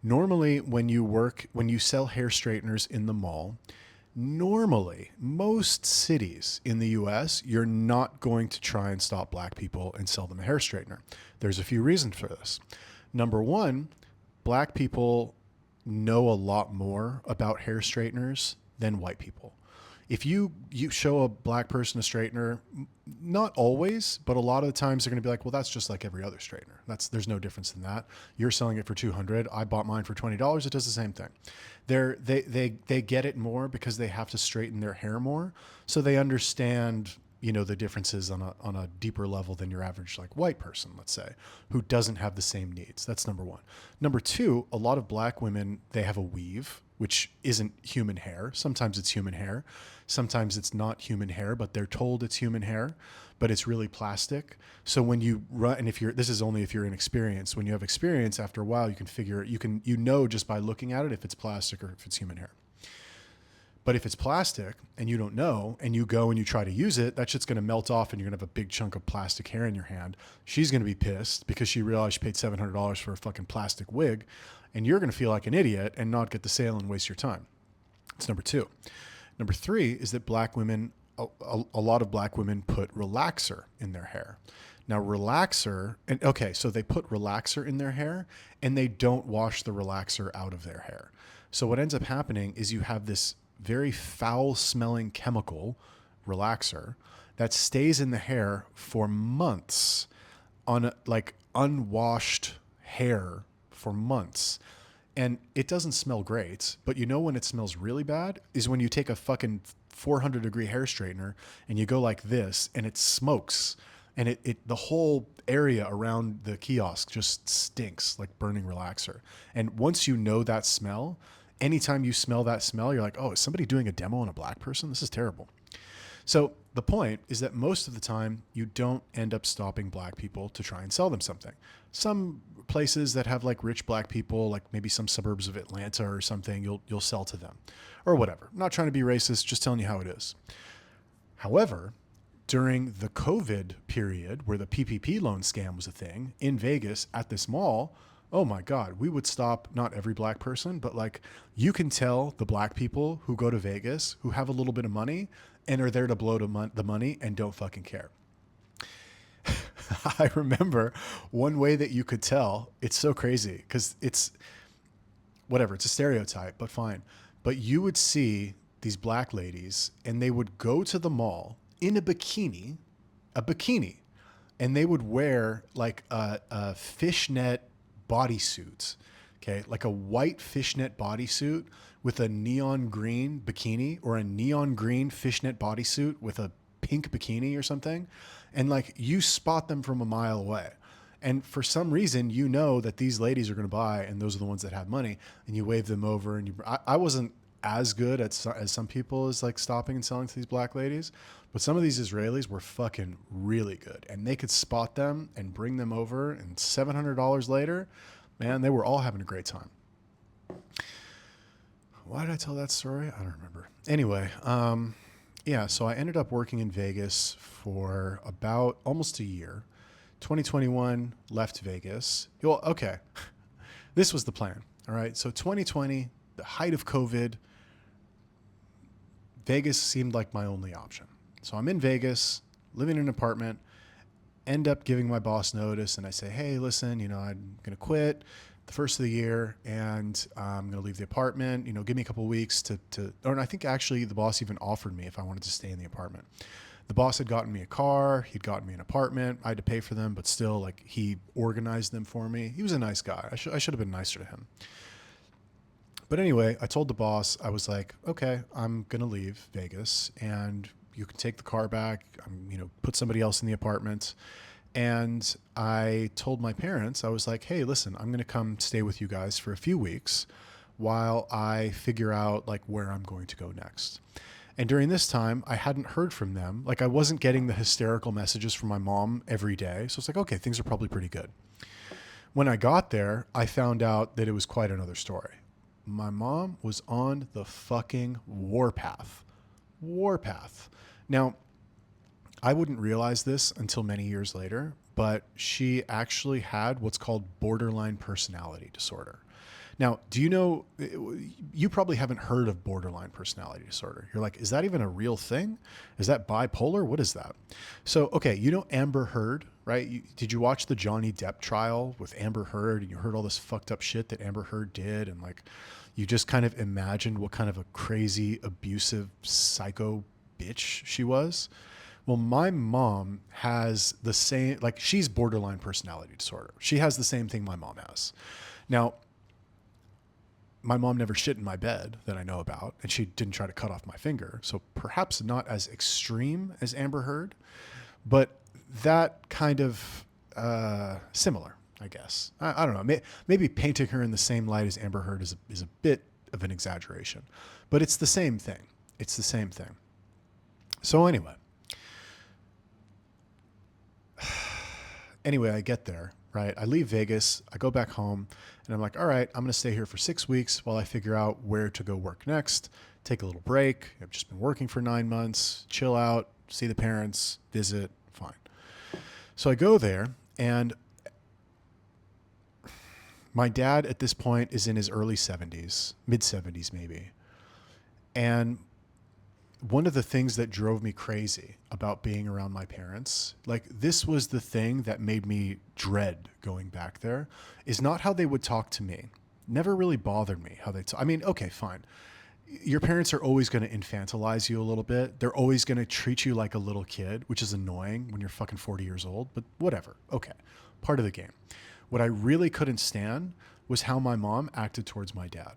Normally, when you sell hair straighteners in the mall, normally, most cities in the US, you're not going to try and stop black people and sell them a hair straightener. There's a few reasons for this. Number one, black people know a lot more about hair straighteners than white people. If you show a black person a straightener, not always, but a lot of the times they're going to be like, well, that's just like every other straightener. There's no difference in that. You're selling it for $200. I bought mine for $20. It does the same thing. They get it more because they have to straighten their hair more. So they understand, the differences on a deeper level than your average like white person, let's say, who doesn't have the same needs. That's number one. Number two, a lot of black women, they have a weave, which isn't human hair. Sometimes it's human hair. Sometimes it's not human hair, but they're told it's human hair, but it's really plastic. So when you run, and this is only if you're inexperienced, when you have experience, after a while, you can figure, just by looking at it, if it's plastic or if it's human hair. But if it's plastic and you don't know, and you go and you try to use it, that shit's going to melt off and you're going to have a big chunk of plastic hair in your hand. She's going to be pissed because she realized she paid $700 for a fucking plastic wig, and you're going to feel like an idiot and not get the sale and waste your time. That's number two. Number three is that black women, a lot of black women put relaxer in their hair. Now so they put relaxer in their hair and they don't wash the relaxer out of their hair. So what ends up happening is you have this very foul smelling chemical, relaxer, that stays in the hair for months on like unwashed hair for months. And it doesn't smell great, but when it smells really bad is when you take a fucking 400-degree hair straightener and you go like this and it smokes, and the whole area around the kiosk just stinks like burning relaxer. And once you know that smell, anytime you smell that smell, you're like, oh, is somebody doing a demo on a black person? This is terrible. So the point is that most of the time you don't end up stopping black people to try and sell them something. Some places that have like rich black people, like maybe some suburbs of Atlanta or something, you'll sell to them or whatever. I'm not trying to be racist, just telling you how it is. However, during the COVID period where the PPP loan scam was a thing in Vegas at this mall, oh my God, we would stop not every black person, but like you can tell the black people who go to Vegas who have a little bit of money and are there to blow the money and don't fucking care. I remember one way that you could tell, it's so crazy because it's whatever, it's a stereotype, but fine. But you would see these black ladies and they would go to the mall in a bikini, and they would wear like a fishnet bodysuit, okay, like a white fishnet bodysuit with a neon green bikini, or a neon green fishnet bodysuit with a pink bikini or something. And like you spot them from a mile away. And for some reason, that these ladies are going to buy, and those are the ones that have money, and you wave them over. And I wasn't as good as some people as like stopping and selling to these black ladies, but some of these Israelis were fucking really good, and they could spot them and bring them over, and $700 later, man, they were all having a great time. Why did I tell that story? I don't remember. Anyway, so I ended up working in Vegas for about almost a year. 2021, left Vegas. Well, okay. This was the plan. All right. So 2020, the height of COVID, Vegas seemed like my only option. So I'm in Vegas, living in an apartment, end up giving my boss notice, and I say, hey, listen, I'm going to quit the first of the year, and I'm going to leave the apartment, give me a couple of weeks or I think actually the boss even offered me if I wanted to stay in the apartment. The boss had gotten me a car, he'd gotten me an apartment, I had to pay for them, but still, like, he organized them for me. He was a nice guy. I should have been nicer to him. But anyway, I told the boss, I was like, okay, I'm going to leave Vegas, and you can take the car back, put somebody else in the apartment. And I told my parents, I was like, hey, listen, I'm going to come stay with you guys for a few weeks while I figure out like where I'm going to go next. And during this time, I hadn't heard from them. Like I wasn't getting the hysterical messages from my mom every day. So it's like, okay, things are probably pretty good. When I got there, I found out that it was quite another story. My mom was on the fucking warpath. Now, I wouldn't realize this until many years later, but she actually had what's called borderline personality disorder. Now, you probably haven't heard of borderline personality disorder. You're like, is that even a real thing? Is that bipolar? What is that? So, okay, Amber Heard, right? Did you watch the Johnny Depp trial with Amber Heard, and you heard all this fucked up shit that Amber Heard did, and like you just kind of imagined what kind of a crazy, abusive, psycho bitch she was? Well, my mom has the same, like she's borderline personality disorder. She has the same thing my mom has. Now, my mom never shit in my bed that I know about, and she didn't try to cut off my finger. So perhaps not as extreme as Amber Heard, but that kind of similar, I guess. I don't know. Maybe painting her in the same light as Amber Heard is a bit of an exaggeration, but it's the same thing. It's the same thing. So anyway, I get there, right? I leave Vegas, I go back home, and I'm like, all right, I'm going to stay here for 6 weeks while I figure out where to go work next, take a little break. I've just been working for 9 months, chill out, see the parents, visit, fine. So I go there, and my dad at this point is in his early 70s, mid 70s maybe. And one of the things that drove me crazy about being around my parents, like this was the thing that made me dread going back there, is not how they would talk to me. Never really bothered me how they talk. I mean, okay, fine. Your parents are always going to infantilize you a little bit. They're always going to treat you like a little kid, which is annoying when you're fucking 40 years old, but whatever. Okay. Part of the game. What I really couldn't stand was how my mom acted towards my dad.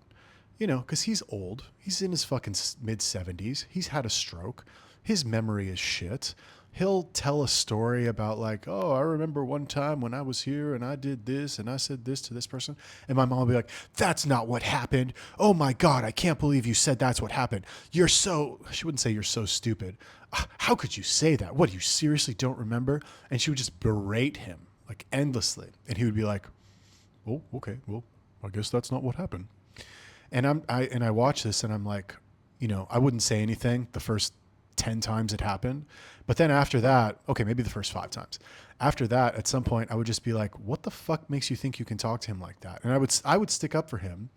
You know, because he's old. He's in his fucking mid-70s. He's had a stroke. His memory is shit. He'll tell a story about like, oh, I remember one time when I was here and I did this and I said this to this person. And my mom will be like, that's not what happened. Oh my God, I can't believe you said that's what happened. She wouldn't say you're so stupid. How could you say that? What, you seriously don't remember? And she would just berate him like endlessly. And he would be like, oh, okay, well, I guess that's not what happened. And I watch this and I'm like, you know, I wouldn't say anything the first 10 times it happened. But then after that, okay, maybe the first 5 times. After that, at some point, I would just be like, what the fuck makes you think you can talk to him like that? And I would stick up for him.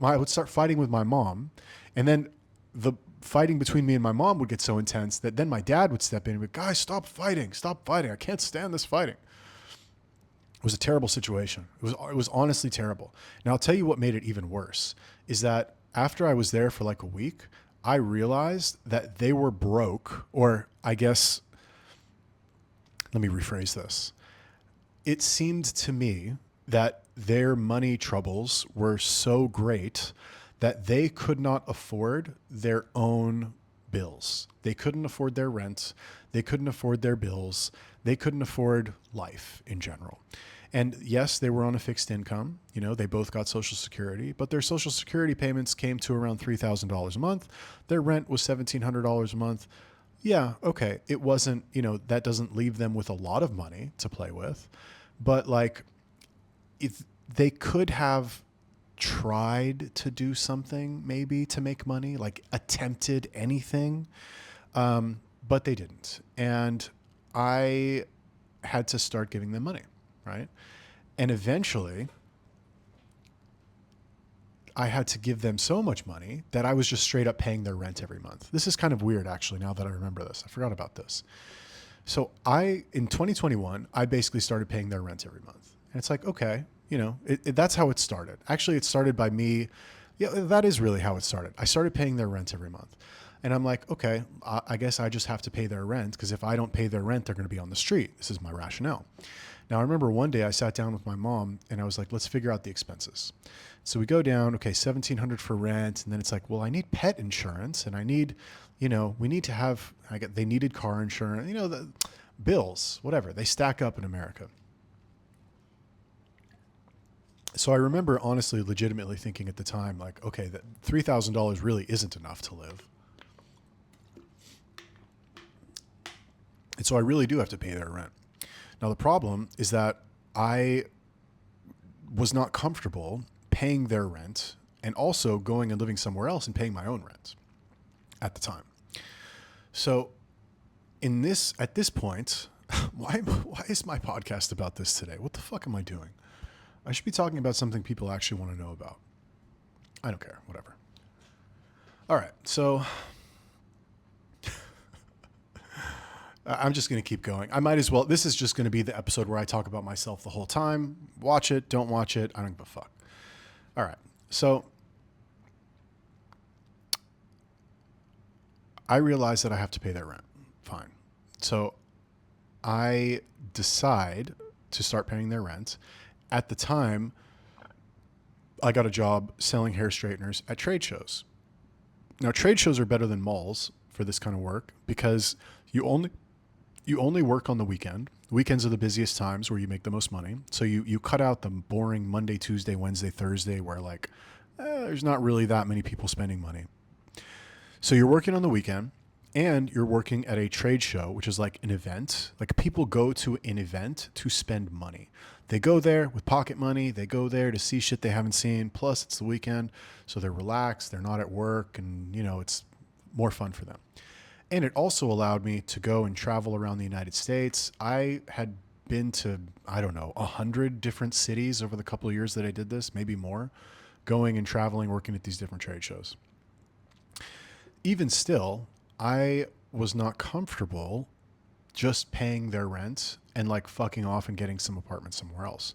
I would start fighting with my mom. And then the fighting between me and my mom would get so intense that then my dad would step in and be, guys, stop fighting. Stop fighting. I can't stand this fighting. It was a terrible situation. It was honestly terrible. Now, I'll tell you what made it even worse is that after I was there for like a week, I realized that they were broke, or I guess, let me rephrase this. It seemed to me that their money troubles were so great that they could not afford their own bills. They couldn't afford their rent. They couldn't afford their bills. They couldn't afford life in general. And yes, they were on a fixed income. You know, they both got Social Security, but their Social Security payments came to around $3,000 a month. Their rent was $1,700 a month. Yeah, okay. It wasn't, you know, that doesn't leave them with a lot of money to play with. But like, if they could have tried to do something maybe to make money, like attempted anything, but they didn't. And I had to start giving them money. Right. And eventually I had to give them so much money that I was just straight up paying their rent every month. This is kind of weird, actually, now that I remember this. I forgot about this. So in 2021, I basically started paying their rent every month. And it's like, okay, you know, that's how it started. Actually, it started by me. Yeah, that is really how it started. I started paying their rent every month. And I'm like, okay, I guess I just have to pay their rent because if I don't pay their rent, they're going to be on the street. This is my rationale. Now, I remember one day I sat down with my mom and I was like, let's figure out the expenses. So we go down, okay, $1,700 for rent. And then it's like, well, I need pet insurance and I need, you know, we need to have, they needed car insurance, you know, the bills, whatever. They stack up in America. So I remember honestly, legitimately thinking at the time, like, okay, that $3,000 really isn't enough to live. And so I really do have to pay their rent. Now, the problem is that I was not comfortable paying their rent and also going and living somewhere else and paying my own rent at the time. So at this point, why is my podcast about this today? What the fuck am I doing? I should be talking about something people actually want to know about. I don't care, whatever. All right, so I'm just going to keep going. I might as well. This is just going to be the episode where I talk about myself the whole time. Watch it, don't watch it. I don't give a fuck. All right. So I realize that I have to pay their rent. Fine. So I decide to start paying their rent. At the time, I got a job selling hair straighteners at trade shows. Now, trade shows are better than malls for this kind of work because you only work on the weekend. Weekends are the busiest times where you make the most money. So you cut out the boring Monday, Tuesday, Wednesday, Thursday where like there's not really that many people spending money. So you're working on the weekend and you're working at a trade show, which is like an event. Like people go to an event to spend money. They go there with pocket money. They go there to see shit they haven't seen. Plus it's the weekend. So they're relaxed. They're not at work and it's more fun for them. And it also allowed me to go and travel around the United States. I had been to, 100 different cities over the couple of years that I did this, maybe more, going and traveling, working at these different trade shows. Even still, I was not comfortable just paying their rent and like fucking off and getting some apartment somewhere else.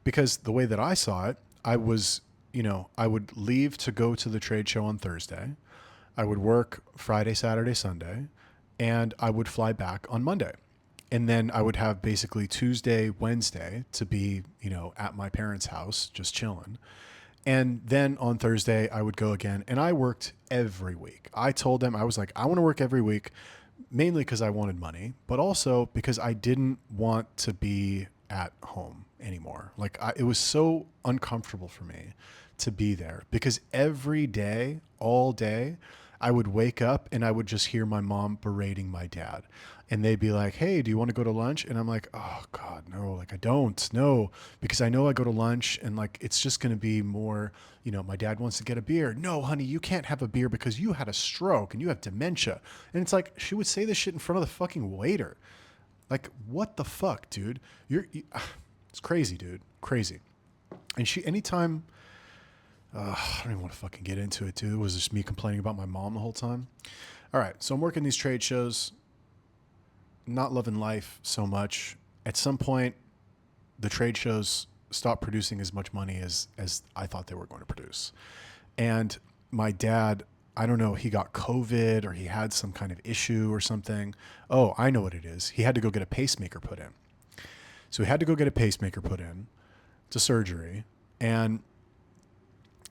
Because the way that I saw it, I was, I would leave to go to the trade show on Thursday. I would work Friday, Saturday, Sunday, and I would fly back on Monday. And then I would have basically Tuesday, Wednesday to be, at my parents' house, just chilling. And then on Thursday, I would go again. And I worked every week. I told them, I was like, I want to work every week, mainly because I wanted money, but also because I didn't want to be at home anymore. Like it was so uncomfortable for me to be there because every day, all day, I would wake up and I would just hear my mom berating my dad. And they'd be like, hey, do you want to go to lunch? And I'm like, oh God, no, like I don't, no, because I know I go to lunch and like, it's just going to be more, my dad wants to get a beer. No, honey, you can't have a beer because you had a stroke and you have dementia. And it's like, she would say this shit in front of the fucking waiter. Like, what the fuck, dude? It's crazy, dude. Crazy. And anytime, I don't even want to fucking get into it, dude. It was just me complaining about my mom the whole time. All right. So I'm working these trade shows, not loving life so much. At some point, the trade shows stopped producing as much money as I thought they were going to produce. And my dad, I don't know, he got COVID or he had some kind of issue or something. Oh, I know what it is. He had to go get a pacemaker put in. So he had to go get a pacemaker put in. It's a surgery. And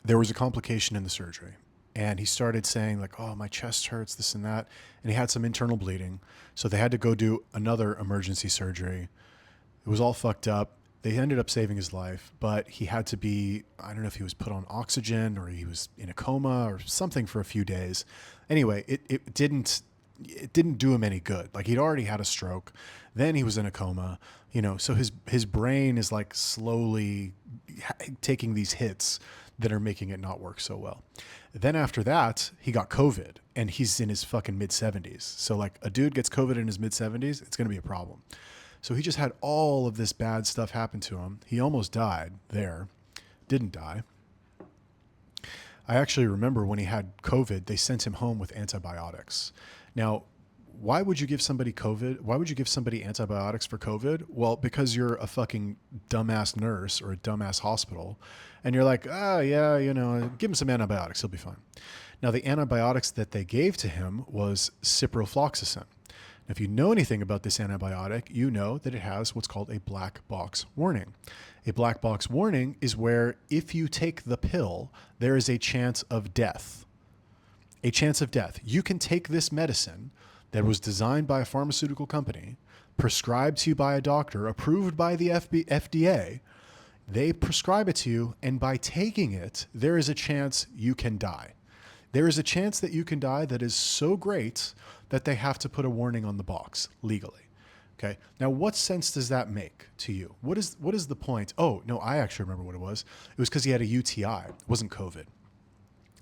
there was a complication in the surgery. And he started saying like, oh, my chest hurts, this and that. And he had some internal bleeding. So they had to go do another emergency surgery. It was all fucked up. They ended up saving his life, but he had to be, I don't know if he was put on oxygen or he was in a coma or something for a few days. Anyway, it didn't do him any good. Like he'd already had a stroke. Then he was in a coma, so his brain is like slowly taking these hits that are making it not work so well. Then after that, he got COVID and he's in his fucking mid 70s. So like a dude gets COVID in his mid 70s, it's going to be a problem. So he just had all of this bad stuff happen to him. He almost died there, didn't die. I actually remember when he had COVID, they sent him home with antibiotics. Now, why would you give somebody COVID? Why would you give somebody antibiotics for COVID? Well, because you're a fucking dumbass nurse or a dumbass hospital. And you're like, yeah, give him some antibiotics. He'll be fine. Now, the antibiotics that they gave to him was ciprofloxacin. Now, if you know anything about this antibiotic, you know that it has what's called a black box warning. A black box warning is where if you take the pill, there is a chance of death. A chance of death. You can take this medicine that was designed by a pharmaceutical company, prescribed to you by a doctor, approved by the FDA. They prescribe it to you, and by taking it, there is a chance you can die. There is a chance that you can die that is so great that they have to put a warning on the box legally. Okay. Now, what sense does that make to you? What is the point? Oh, no, I actually remember what it was. It was because he had a UTI. It wasn't COVID.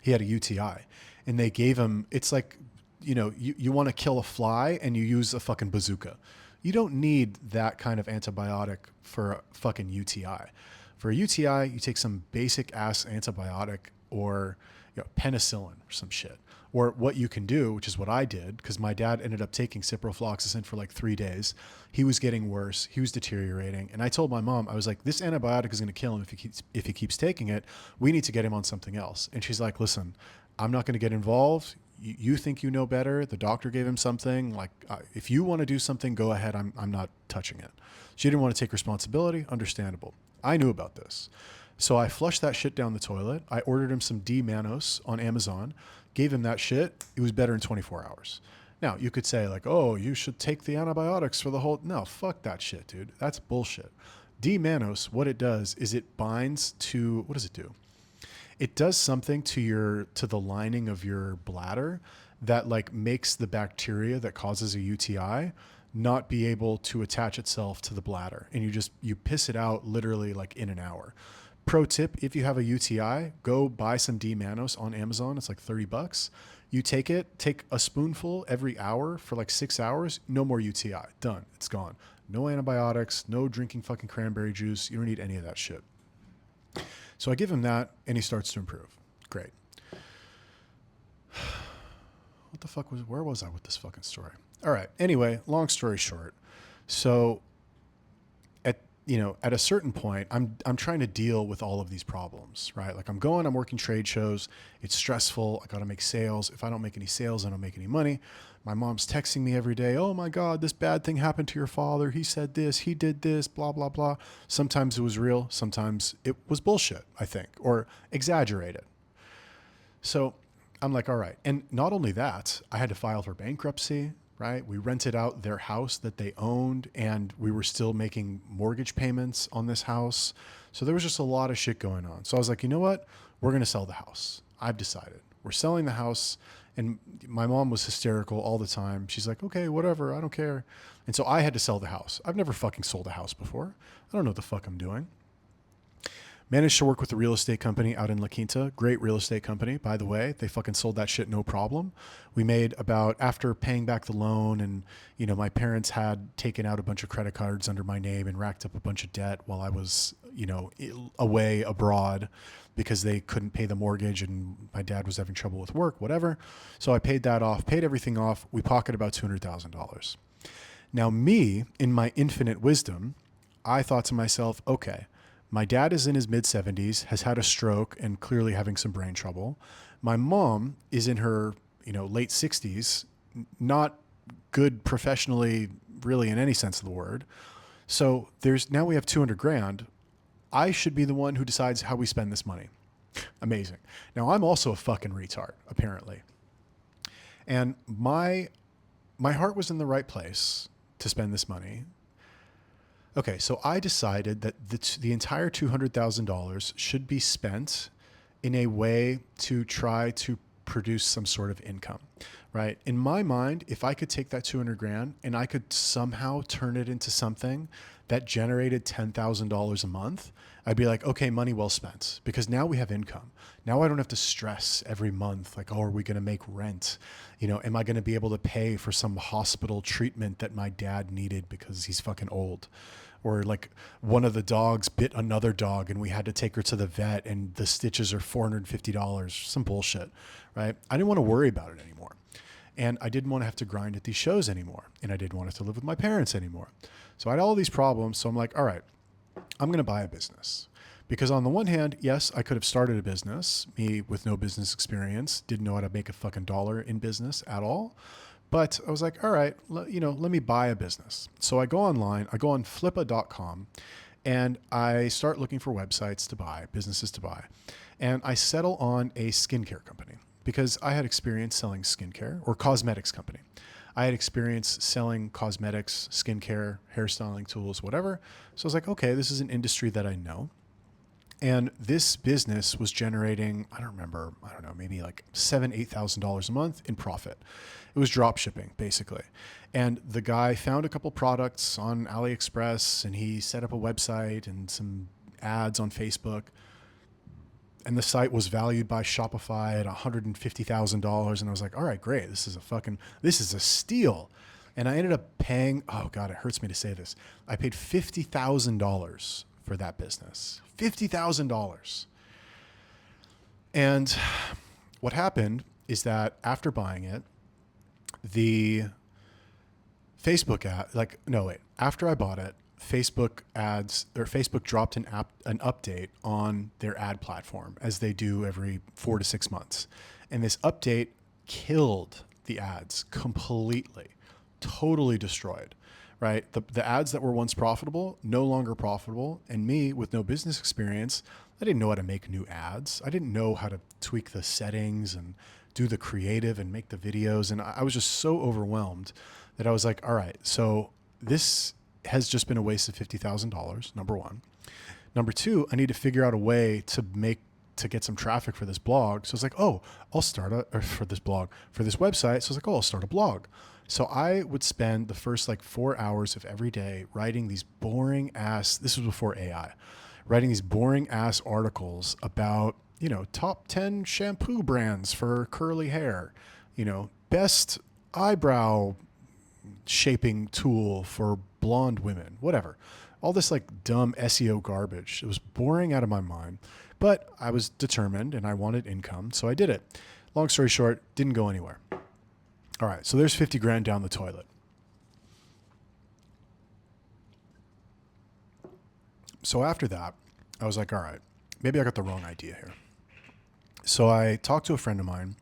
He had a UTI, and they gave him, it's like, you want to kill a fly and you use a fucking bazooka. You don't need that kind of antibiotic for a fucking UTI. For a UTI, you take some basic ass antibiotic or penicillin or some shit. Or what you can do, which is what I did, because my dad ended up taking ciprofloxacin for like 3 days. He was getting worse. He was deteriorating. And I told my mom, I was like, this antibiotic is going to kill him if he keeps taking it. We need to get him on something else. And she's like, listen, I'm not going to get involved. You think you know better. The doctor gave him something. Like, if you want to do something, go ahead. I'm not touching it. She didn't want to take responsibility. Understandable. I knew about this. So I flushed that shit down the toilet. I ordered him some D-Manos on Amazon, gave him that shit. It was better in 24 hours. Now, you could say like, oh, you should take the antibiotics for the whole... No, fuck that shit, dude. That's bullshit. D-Manos, what it does is it binds to... What does it do? It does something to the lining of your bladder that like makes the bacteria that causes a UTI not be able to attach itself to the bladder. And you piss it out literally like in an hour. Pro tip, if you have a UTI, go buy some D-Manos on Amazon. It's like $30. You take a spoonful every hour for like 6 hours. No more UTI. Done. It's gone. No antibiotics, no drinking fucking cranberry juice. You don't need any of that shit. So I give him that and he starts to improve. Great. What the fuck where was I with this fucking story? All right. Anyway, long story short. So at a certain point, I'm trying to deal with all of these problems, right? Like I'm working trade shows. It's stressful. I got to make sales. If I don't make any sales, I don't make any money. My mom's texting me every day. Oh my God, this bad thing happened to your father. He said this, he did this, blah, blah, blah. Sometimes it was real. Sometimes it was bullshit, I think, or exaggerated. So I'm like, all right. And not only that, I had to file for bankruptcy. Right? We rented out their house that they owned and we were still making mortgage payments on this house. So there was just a lot of shit going on. So I was like, you know what? We're going to sell the house. I've decided we're selling the house. And my mom was hysterical all the time. She's like, okay, whatever. I don't care. And so I had to sell the house. I've never fucking sold a house before. I don't know what the fuck I'm doing. Managed to work with a real estate company out in La Quinta. Great real estate company, by the way. They fucking sold that shit no problem. We made after paying back the loan and, my parents had taken out a bunch of credit cards under my name and racked up a bunch of debt while I was, away abroad because they couldn't pay the mortgage and my dad was having trouble with work, whatever. So I paid that off, paid everything off. We pocketed about $200,000. Now me, in my infinite wisdom, I thought to myself, okay, my dad is in his mid-70s, has had a stroke and clearly having some brain trouble. My mom is in her, late 60s, not good professionally, really in any sense of the word. So now we have 200 grand. I should be the one who decides how we spend this money. Amazing. Now I'm also a fucking retard, apparently. And my heart was in the right place to spend this money. Okay, so I decided that the entire $200,000 should be spent in a way to try to produce some sort of income, right? In my mind, if I could take that 200 grand and I could somehow turn it into something that generated $10,000 a month, I'd be like, okay, money well spent, because now we have income. Now I don't have to stress every month, like, oh, are we going to make rent? Am I going to be able to pay for some hospital treatment that my dad needed because he's fucking old? Or like one of the dogs bit another dog and we had to take her to the vet and the stitches are $450, some bullshit, right? I didn't want to worry about it anymore. And I didn't want to have to grind at these shows anymore. And I didn't want to live with my parents anymore. So I had all these problems. So I'm like, all right, I'm going to buy a business. Because on the one hand, yes, I could have started a business, me with no business experience, didn't know how to make a fucking dollar in business at all. But I was like, all right, let me buy a business. So I go online, I go on flippa.com and I start looking for websites to buy, businesses to buy. And I settle on a skincare company because I had experience selling skincare, or cosmetics company. I had experience selling cosmetics, skincare, hairstyling tools, whatever. So I was like, okay, this is an industry that I know. And this business was generating, maybe like $7,000, $8,000 a month in profit. It was drop shipping, basically. And the guy found a couple products on AliExpress and he set up a website and some ads on Facebook. And the site was valued by Shopify at $150,000. And I was like, all right, great. This is a steal. And I ended up paying, oh God, it hurts me to say this. I paid $50,000 for that business. $50,000. And what happened is that after buying it, the Facebook after I bought it, Facebook dropped an update on their ad platform, as they do every 4 to 6 months. And this update killed the ads completely, totally destroyed. Right? The ads that were once profitable, no longer profitable. And me with no business experience, I didn't know how to make new ads. I didn't know how to tweak the settings and do the creative and make the videos. And I was just so overwhelmed that I was like, all right, so this has just been a waste of $50,000, number one. Number two, I need to figure out a way to get some traffic for this blog. So I was like, oh, I'll start for this website. So I was like, oh, I'll start a blog. So I would spend the first like 4 hours of every day writing these boring ass, this was before AI, writing these boring ass articles about, top 10 shampoo brands for curly hair, best eyebrow shaping tool for blonde women, whatever. All this like dumb SEO garbage. It was boring out of my mind, but I was determined and I wanted income. So I did it. Long story short, didn't go anywhere. All right. So there's 50 grand down the toilet. So after that, I was like, all right, maybe I got the wrong idea here. So I talked to a friend of mine,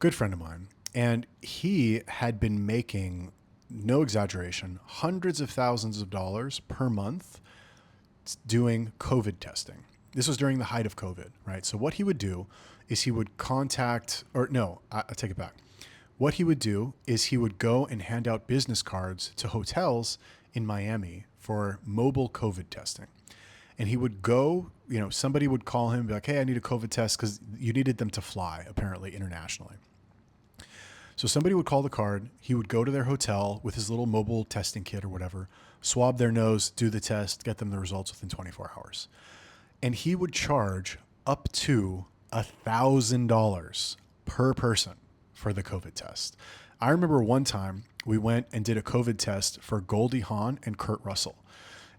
good friend of mine, and he had been making, no exaggeration, hundreds of thousands of dollars per month doing COVID testing. This was during the height of COVID, right? So what he would do is I take it back. What he would do is he would go and hand out business cards to hotels in Miami for mobile COVID testing. And he would go, somebody would call him and be like, hey, I need a COVID test, because you needed them to fly, apparently, internationally. So somebody would call the card. He would go to their hotel with his little mobile testing kit or whatever, swab their nose, do the test, get them the results within 24 hours. And he would charge up to $1,000 per person for the COVID test. I remember one time we went and did a COVID test for Goldie Hawn and Kurt Russell.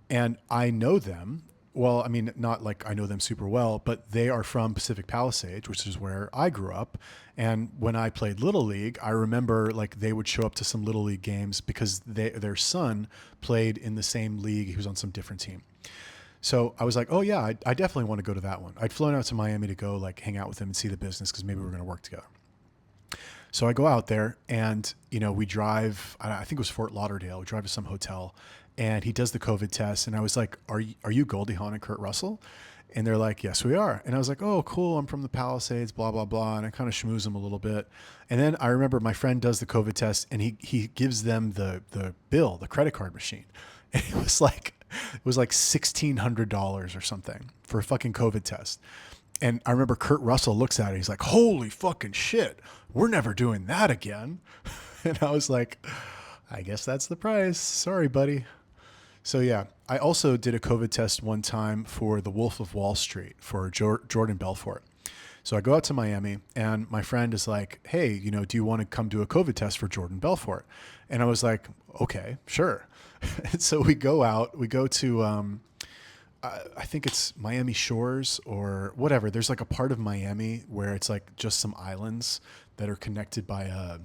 And I know them. Well, I mean, not like I know them super well, but they are from Pacific Palisades, which is where I grew up. And when I played Little League, I remember like they would show up to some Little League games because their son played in the same league. He was on some different team. So I was like, oh yeah, I definitely want to go to that one. I'd flown out to Miami to go like hang out with him and see the business because maybe we were going to work together. So I go out there and, we drive, I think it was Fort Lauderdale. We drive to some hotel and he does the COVID test. And I was like, are you Goldie Hawn and Kurt Russell? And they're like, yes, we are. And I was like, oh, cool. I'm from the Palisades, blah, blah, blah. And I kind of schmooze them a little bit. And then I remember my friend does the COVID test and he gives them the bill, the credit card machine. And it was like $1,600 or something for a fucking COVID test. And I remember Kurt Russell looks at it. He's like, holy fucking shit. We're never doing that again. And I was like, I guess that's the price. Sorry, buddy. So yeah, I also did a COVID test one time for the Wolf of Wall Street for Jordan Belfort. So I go out to Miami and my friend is like, hey, do you want to come do a COVID test for Jordan Belfort? And I was like, okay, sure. And so we go out, we go to, I think it's Miami Shores or whatever. There's like a part of Miami where it's like just some islands that are connected by a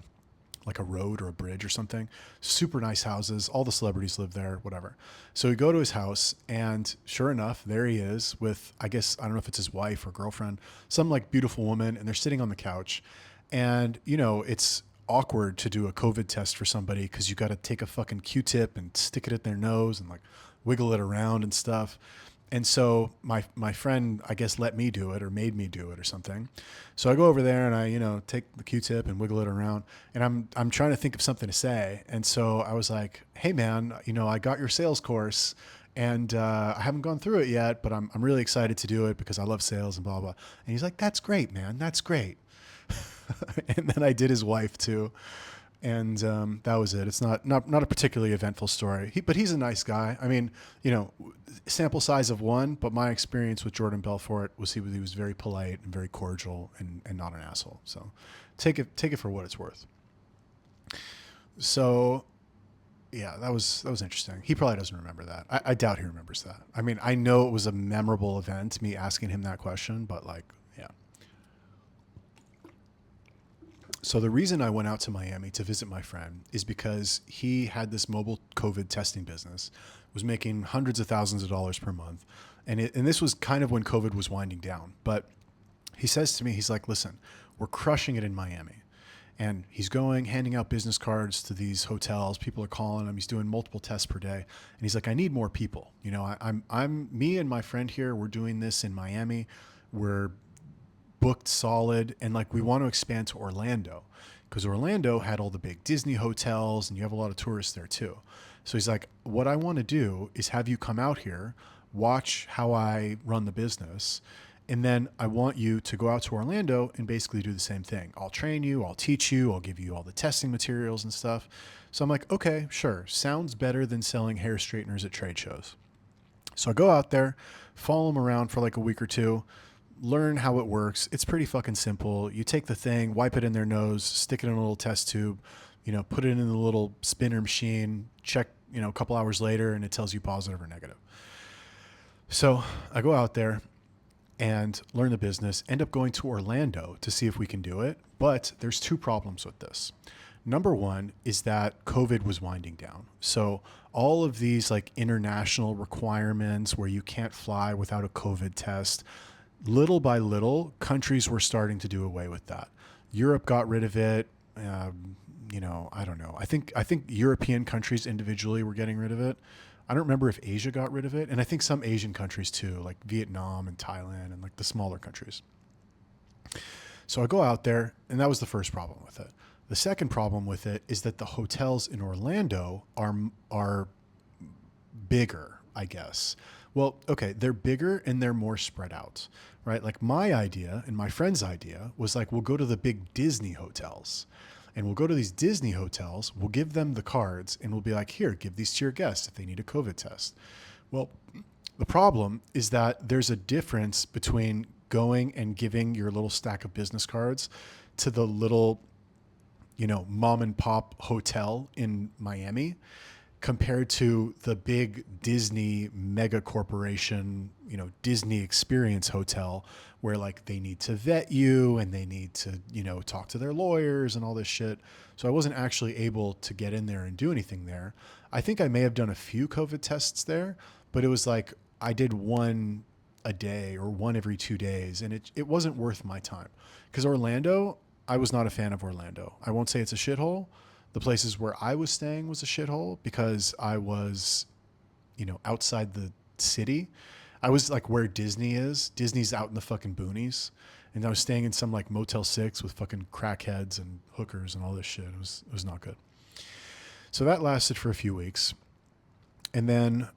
road or a bridge or something. Super nice houses. All the celebrities live there, whatever. So we go to his house and sure enough, there he is with, I guess, I don't know if it's his wife or girlfriend, some like beautiful woman, and they're sitting on the couch. And, it's awkward to do a COVID test for somebody because you got to take a fucking Q-tip and stick it in their nose and like wiggle it around and stuff. And so my friend, I guess, let me do it or made me do it or something. So I go over there and I, take the Q-tip and wiggle it around and I'm trying to think of something to say. And so I was like, hey man, I got your sales course and I haven't gone through it yet, but I'm really excited to do it because I love sales and blah, blah. And he's like, that's great, man. That's great. And then I did his wife too. And that was it. It's not a particularly eventful story. But he's a nice guy. I mean, sample size of one, but my experience with Jordan Belfort was he was very polite and very cordial and not an asshole. So take it for what it's worth. So yeah, that was interesting. He probably doesn't remember that. I doubt he remembers that. I mean, I know it was a memorable event, me asking him that question, but like, yeah. So the reason I went out to Miami to visit my friend is because he had this mobile COVID testing business, was making hundreds of thousands of dollars per month. And this was kind of when COVID was winding down. But he says to me, he's like, listen, we're crushing it in Miami. And he's going, handing out business cards to these hotels. People are calling him. He's doing multiple tests per day. And he's like, I need more people. You know, I'm me and my friend here, we're doing this in Miami. We're booked solid. And like, we want to expand to Orlando because Orlando had all the big Disney hotels and you have a lot of tourists there too. So he's like, what I want to do is have you come out here, watch how I run the business. And then I want you to go out to Orlando and basically do the same thing. I'll train you, I'll teach you, I'll give you all the testing materials and stuff. So I'm like, okay, sure. Sounds better than selling hair straighteners at trade shows. So I go out there, follow them around for like a week or two, learn how it works. It's pretty fucking simple. You take the thing, wipe it in their nose, stick it in a little test tube, you know, put it in the little spinner machine, check, you know, a couple hours later, and it tells you positive or negative. So I go out there and learn the business, end up going to Orlando to see if we can do it. But there's two problems with this. Number one is that COVID was winding down. So all of these like international requirements where you can't fly without a COVID test, little by little, countries were starting to do away with that. Europe got rid of it. You know, I don't know. I think European countries individually were getting rid of it. I don't remember if Asia got rid of it. And I think some Asian countries too, like Vietnam and Thailand and like the smaller countries. So I go out there, and that was the first problem with it. The second problem with it is that the hotels in Orlando are bigger, I guess. Well, okay, they're bigger and they're more spread out, right? Like my idea and my friend's idea was like, we'll go to the big Disney hotels. And we'll go to these Disney hotels, we'll give them the cards, and we'll be like, here, give these to your guests if they need a COVID test. Well, the problem is that there's a difference between going and giving your little stack of business cards to the little, you know, mom and pop hotel in Miami compared to the big Disney mega corporation, you know, Disney Experience hotel where like they need to vet you and they need to, you know, talk to their lawyers and all this shit. So I wasn't actually able to get in there and do anything there. I think I may have done a few COVID tests there, but it was like I did one a day or one every 2 days, and it wasn't worth my time. Because Orlando, I was not a fan of Orlando. I won't say it's a shithole. The places where I was staying was a shithole because I was, you know, outside the city. I was like where Disney is. Disney's out in the fucking boonies. And I was staying in some like Motel 6 with fucking crackheads and hookers and all this shit. It was not good. So that lasted for a few weeks. And then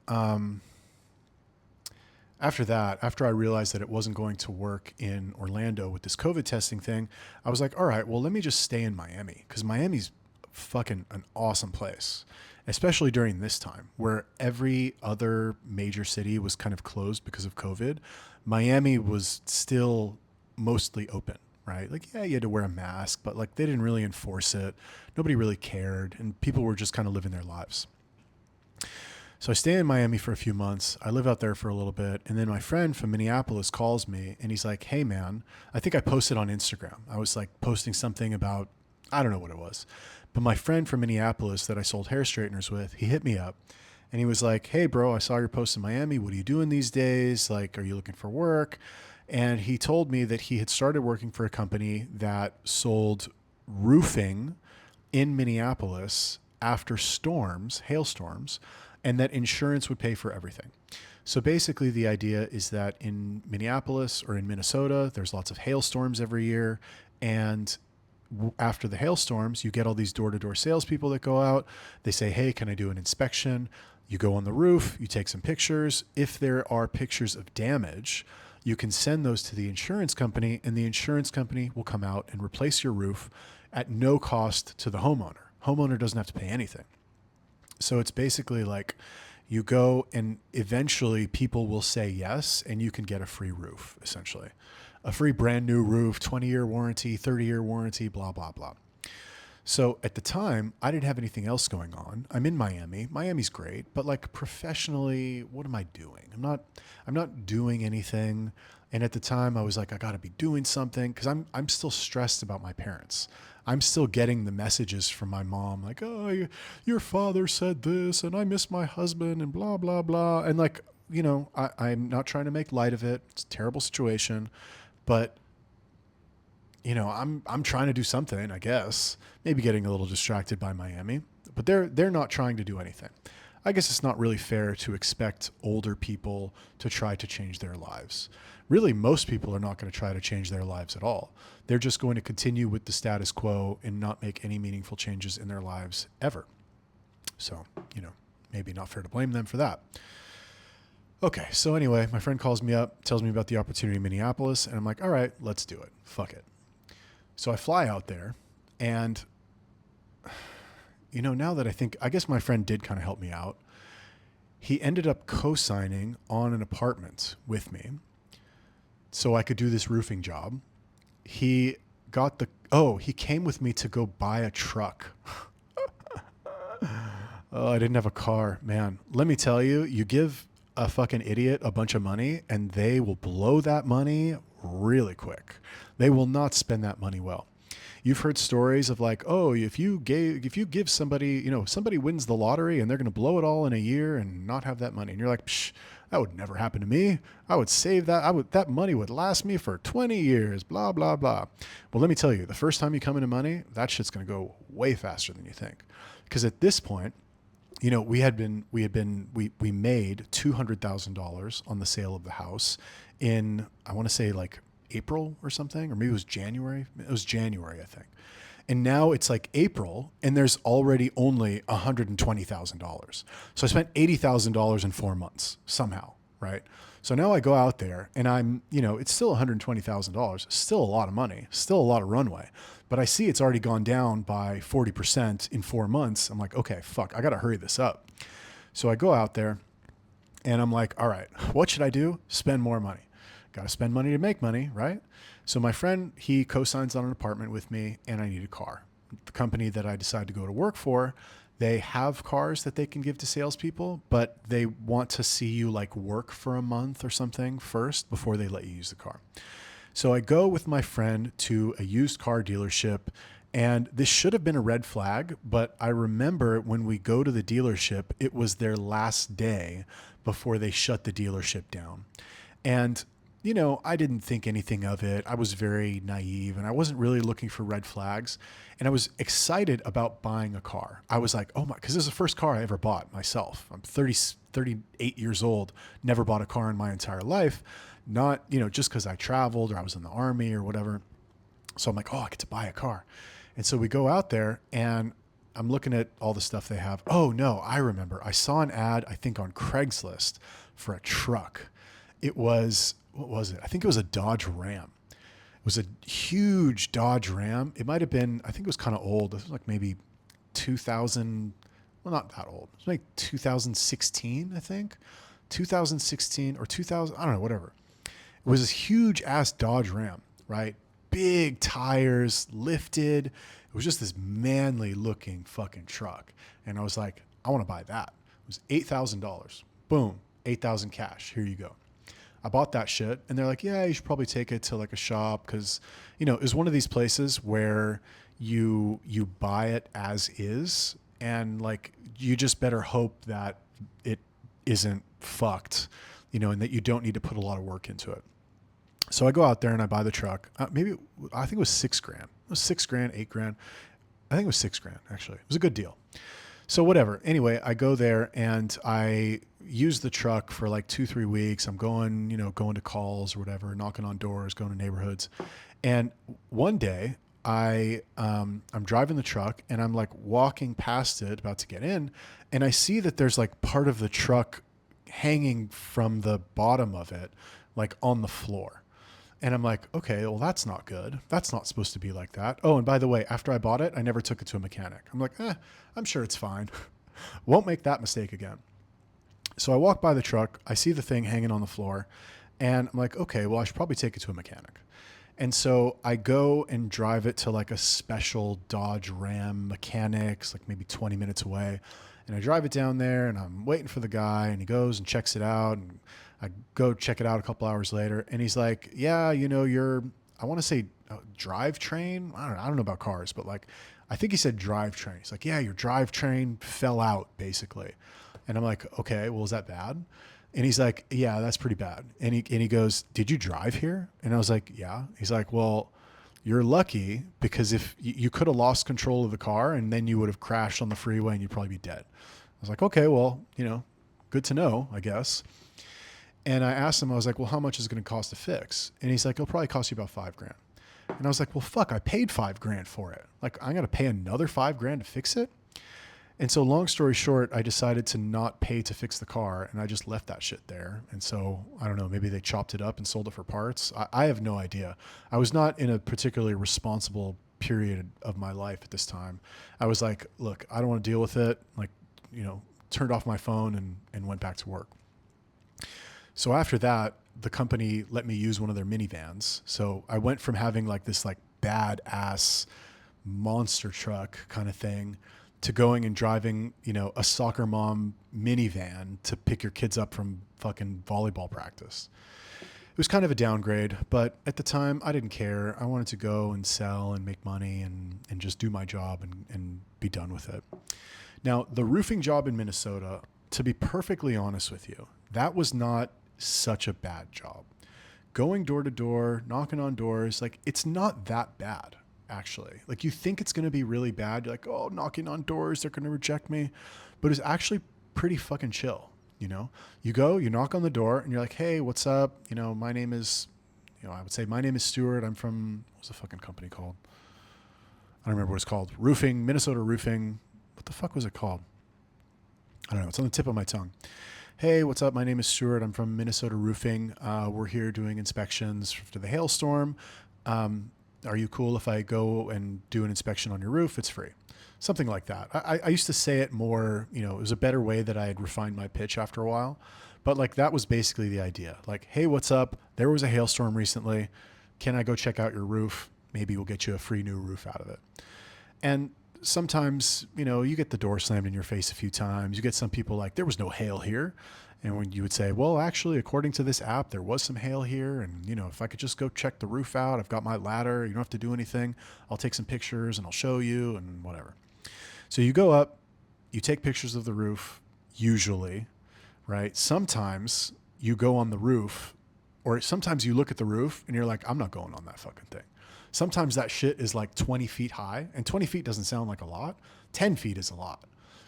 after that, after I realized that it wasn't going to work in Orlando with this COVID testing thing, I was like, all right, well, let me just stay in Miami because Miami's fucking an awesome place, especially during this time where every other major city was kind of closed because of COVID. Miami was still mostly open, right? Like, yeah, you had to wear a mask, but like they didn't really enforce it. Nobody really cared. And people were just kind of living their lives. So I stay in Miami for a few months. I live out there for a little bit. And then my friend from Minneapolis calls me and he's like, hey man, I think I posted on Instagram. I was like posting something about, I don't know what it was. But my friend from Minneapolis that I sold hair straighteners with, he hit me up and he was like, hey bro, I saw your post in Miami. What are you doing these days? Like, are you looking for work? And he told me that he had started working for a company that sold roofing in Minneapolis after storms, hailstorms, and that insurance would pay for everything. So basically the idea is that in Minneapolis or in Minnesota, there's lots of hailstorms every year. And after the hailstorms, you get all these door-to-door salespeople that go out. They say, hey, can I do an inspection? You go on the roof, you take some pictures. If there are pictures of damage, you can send those to the insurance company, and the insurance company will come out and replace your roof at no cost to the homeowner. Homeowner doesn't have to pay anything. So it's basically like you go and eventually people will say yes, and you can get a free roof, essentially. A free brand new roof, 20-year warranty, 30-year warranty, blah, blah, blah. So at the time, I didn't have anything else going on. I'm in Miami. Miami's great, but like professionally, what am I doing? I'm not doing anything. And at the time I was like, I got to be doing something because I'm still stressed about my parents. I'm still getting the messages from my mom like, oh, your father said this and I miss my husband and blah, blah, blah. And like, you know, I'm not trying to make light of it. It's a terrible situation, but I'm trying to do something, I guess. Maybe getting a little distracted by Miami, but they're not trying to do anything. I guess it's not really fair to expect older people to try to change their lives. Really, most people are not going to try to change their lives at all. They're just going to continue with the status quo and not make any meaningful changes in their lives ever. So, maybe not fair to blame them for that. Okay, so anyway, my friend calls me up, tells me about the opportunity in Minneapolis, and I'm like, all right, let's do it. Fuck it. So I fly out there, and now that I guess my friend did kind of help me out. He ended up co-signing on an apartment with me so I could do this roofing job. He came with me to go buy a truck. Oh, I didn't have a car, man. Let me tell you, you give a fucking idiot a bunch of money and they will blow that money really quick. They will not spend that money well. You've heard stories of like, oh, if you give somebody, somebody wins the lottery and they're going to blow it all in a year and not have that money. And you're like, psh, that would never happen to me. I would save that. That money would last me for 20 years, blah, blah, blah. Well, let me tell you, the first time you come into money, that shit's going to go way faster than you think. Because at this point, we made $200,000 on the sale of the house in, I want to say like April or something, or maybe it was January. It was January, I think. And now it's like April and there's already only $120,000. So I spent $80,000 in 4 months somehow. Right. So now I go out there and I'm, it's still $120,000, still a lot of money, still a lot of runway, but I see it's already gone down by 40% in 4 months. I'm like, okay, fuck, I got to hurry this up. So I go out there and I'm like, all right, what should I do? Spend more money. Got to spend money to make money, right? So my friend, he co-signs on an apartment with me and I need a car. The company that I decided to go to work for, they have cars that they can give to salespeople, but they want to see you like work for a month or something first before they let you use the car. So I go with my friend to a used car dealership, and this should have been a red flag, but I remember when we go to the dealership, it was their last day before they shut the dealership down. And I didn't think anything of it. I was very naive and I wasn't really looking for red flags. And I was excited about buying a car. I was like, oh my, because this is the first car I ever bought myself. I'm 38 years old, never bought a car in my entire life. Not, just because I traveled or I was in the army or whatever. So I'm like, oh, I get to buy a car. And so we go out there and I'm looking at all the stuff they have. Oh no, I remember. I saw an ad, I think on Craigslist for a truck. It was, what was it? I think it was a Dodge Ram. It was a huge Dodge Ram. It might have been, I think it was kind of old. It was like maybe 2000, well, not that old. It was like 2016, I think. 2016 or 2000, I don't know, whatever. It was this huge ass Dodge Ram, right? Big tires, lifted. It was just this manly looking fucking truck. And I was like, I want to buy that. It was $8,000. Boom, 8,000 cash. Here you go. I bought that shit and they're like, yeah, you should probably take it to like a shop. Cause it was one of these places where you buy it as is. And like, you just better hope that it isn't fucked, and that you don't need to put a lot of work into it. So I go out there and I buy the truck. I think it was $6,000. It was $6,000, $8,000. I think it was $6,000 actually. It was a good deal. So whatever. Anyway, I go there and I use the truck for like 2-3 weeks. I'm going to calls or whatever, knocking on doors, going to neighborhoods. And one day I'm driving the truck and I'm like walking past it, about to get in. And I see that there's like part of the truck hanging from the bottom of it, like on the floor. And I'm like, okay, well, that's not good. That's not supposed to be like that. Oh, and by the way, after I bought it, I never took it to a mechanic. I'm like, I'm sure it's fine. Won't make that mistake again. So I walk by the truck. I see the thing hanging on the floor. And I'm like, okay, well, I should probably take it to a mechanic. And so I go and drive it to like a special Dodge Ram mechanics, like maybe 20 minutes away. And I drive it down there and I'm waiting for the guy and he goes and checks it out. And I go check it out a couple hours later and he's like, yeah, I want to say drivetrain. I don't know about cars, but like, I think he said drivetrain. He's like, yeah, your drivetrain fell out basically. And I'm like, okay, well, is that bad? And he's like, yeah, that's pretty bad. And he goes, did you drive here? And I was like, yeah. He's like, well, You're lucky, because if you could have lost control of the car and then you would have crashed on the freeway and you'd probably be dead. I was like, okay, well, good to know, I guess. And I asked him, I was like, well, how much is it going to cost to fix? And he's like, it'll probably cost you about $5,000. And I was like, well, fuck, I paid $5,000 for it. Like, I'm going to pay another $5,000 to fix it. And so long story short, I decided to not pay to fix the car, and I just left that shit there. And so I don't know, maybe they chopped it up and sold it for parts. I have no idea. I was not in a particularly responsible period of my life at this time. I was like, look, I don't want to deal with it. Like, turned off my phone and went back to work. So after that, the company let me use one of their minivans. So I went from having like this like badass monster truck kind of thing to going and driving, a soccer mom minivan to pick your kids up from fucking volleyball practice. It was kind of a downgrade, but at the time I didn't care. I wanted to go and sell and make money and just do my job and be done with it. Now, the roofing job in Minnesota, to be perfectly honest with you, that was not such a bad job. Going door to door, knocking on doors, like, it's not that bad. Actually, like, you think it's going to be really bad. You're like, oh, knocking on doors, they're going to reject me. But it's actually pretty fucking chill. You go, you knock on the door and you're like, hey, what's up? My name is, I would say, my name is Stuart. I'm from, what's the fucking company called? I don't remember what it's called. Roofing, Minnesota Roofing. What the fuck was it called? I don't know. It's on the tip of my tongue. Hey, what's up? My name is Stuart. I'm from Minnesota Roofing. We're here doing inspections for the hailstorm. Are you cool if I go and do an inspection on your roof? It's free. Something like that. I used to say it more, it was a better way that I had refined my pitch after a while. But like, that was basically the idea. Like, hey, what's up? There was a hailstorm recently. Can I go check out your roof? Maybe we'll get you a free new roof out of it. And sometimes, you get the door slammed in your face a few times. You get some people like, there was no hail here. And when you would say, well, actually, according to this app, there was some hail here. And, if I could just go check the roof out, I've got my ladder. You don't have to do anything. I'll take some pictures and I'll show you and whatever. So you go up, you take pictures of the roof, usually, right? Sometimes you go on the roof, or sometimes you look at the roof and you're like, I'm not going on that fucking thing. Sometimes that shit is like 20 feet high, and 20 feet doesn't sound like a lot. 10 feet is a lot.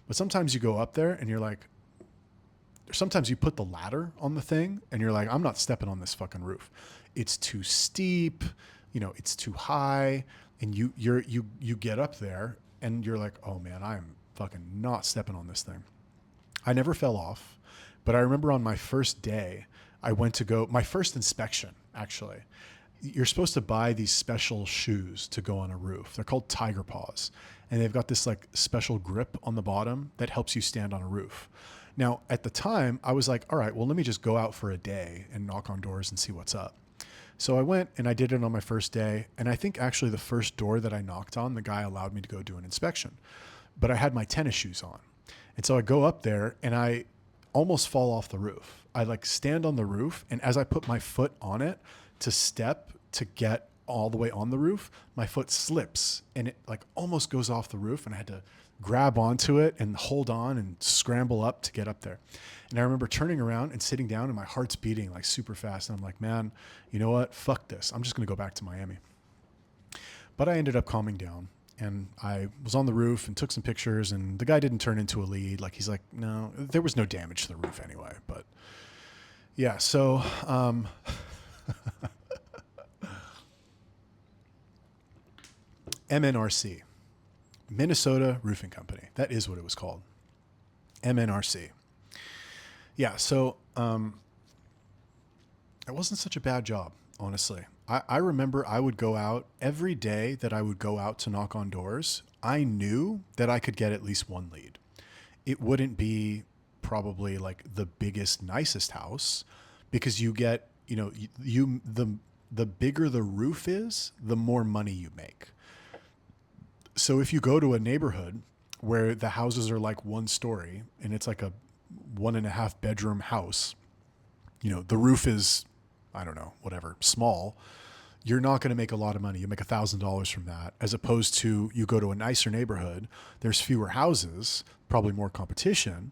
But sometimes you go up there and you're like, sometimes you put the ladder on the thing and you're like, I'm not stepping on this fucking roof. It's too steep, it's too high. And you get up there and you're like, oh man, I am fucking not stepping on this thing. I never fell off, but I remember on my first day, my first inspection, actually, you're supposed to buy these special shoes to go on a roof. They're called Tiger Paws. And they've got this like special grip on the bottom that helps you stand on a roof. Now, at the time, I was like, all right, well, let me just go out for a day and knock on doors and see what's up. So I went and I did it on my first day. And I think actually the first door that I knocked on, the guy allowed me to go do an inspection. But I had my tennis shoes on. And so I go up there and I almost fall off the roof. I like stand on the roof. And as I put my foot on it to step to get all the way on the roof, my foot slips and it like almost goes off the roof. And I had to grab onto it and hold on and scramble up to get up there. And I remember turning around and sitting down and my heart's beating like super fast. And I'm like, man, you know what? Fuck this. I'm just going to go back to Miami. But I ended up calming down and I was on the roof and took some pictures, and the guy didn't turn into a lead. Like, he's like, no, there was no damage to the roof anyway. But yeah, so, MNRC. Minnesota Roofing Company. That is what it was called. MNRC. Yeah, so it wasn't such a bad job, honestly. I remember I would go out every day that I would go out to knock on doors. I knew that I could get at least one lead. It wouldn't be probably like the biggest, nicest house, because you get, the bigger the roof is, the more money you make. So if you go to a neighborhood where the houses are like one story and it's like a 1.5 bedroom house, the roof is, I don't know, whatever, small, you're not going to make a lot of money. You make $1,000 from that, as opposed to you go to a nicer neighborhood, there's fewer houses, probably more competition,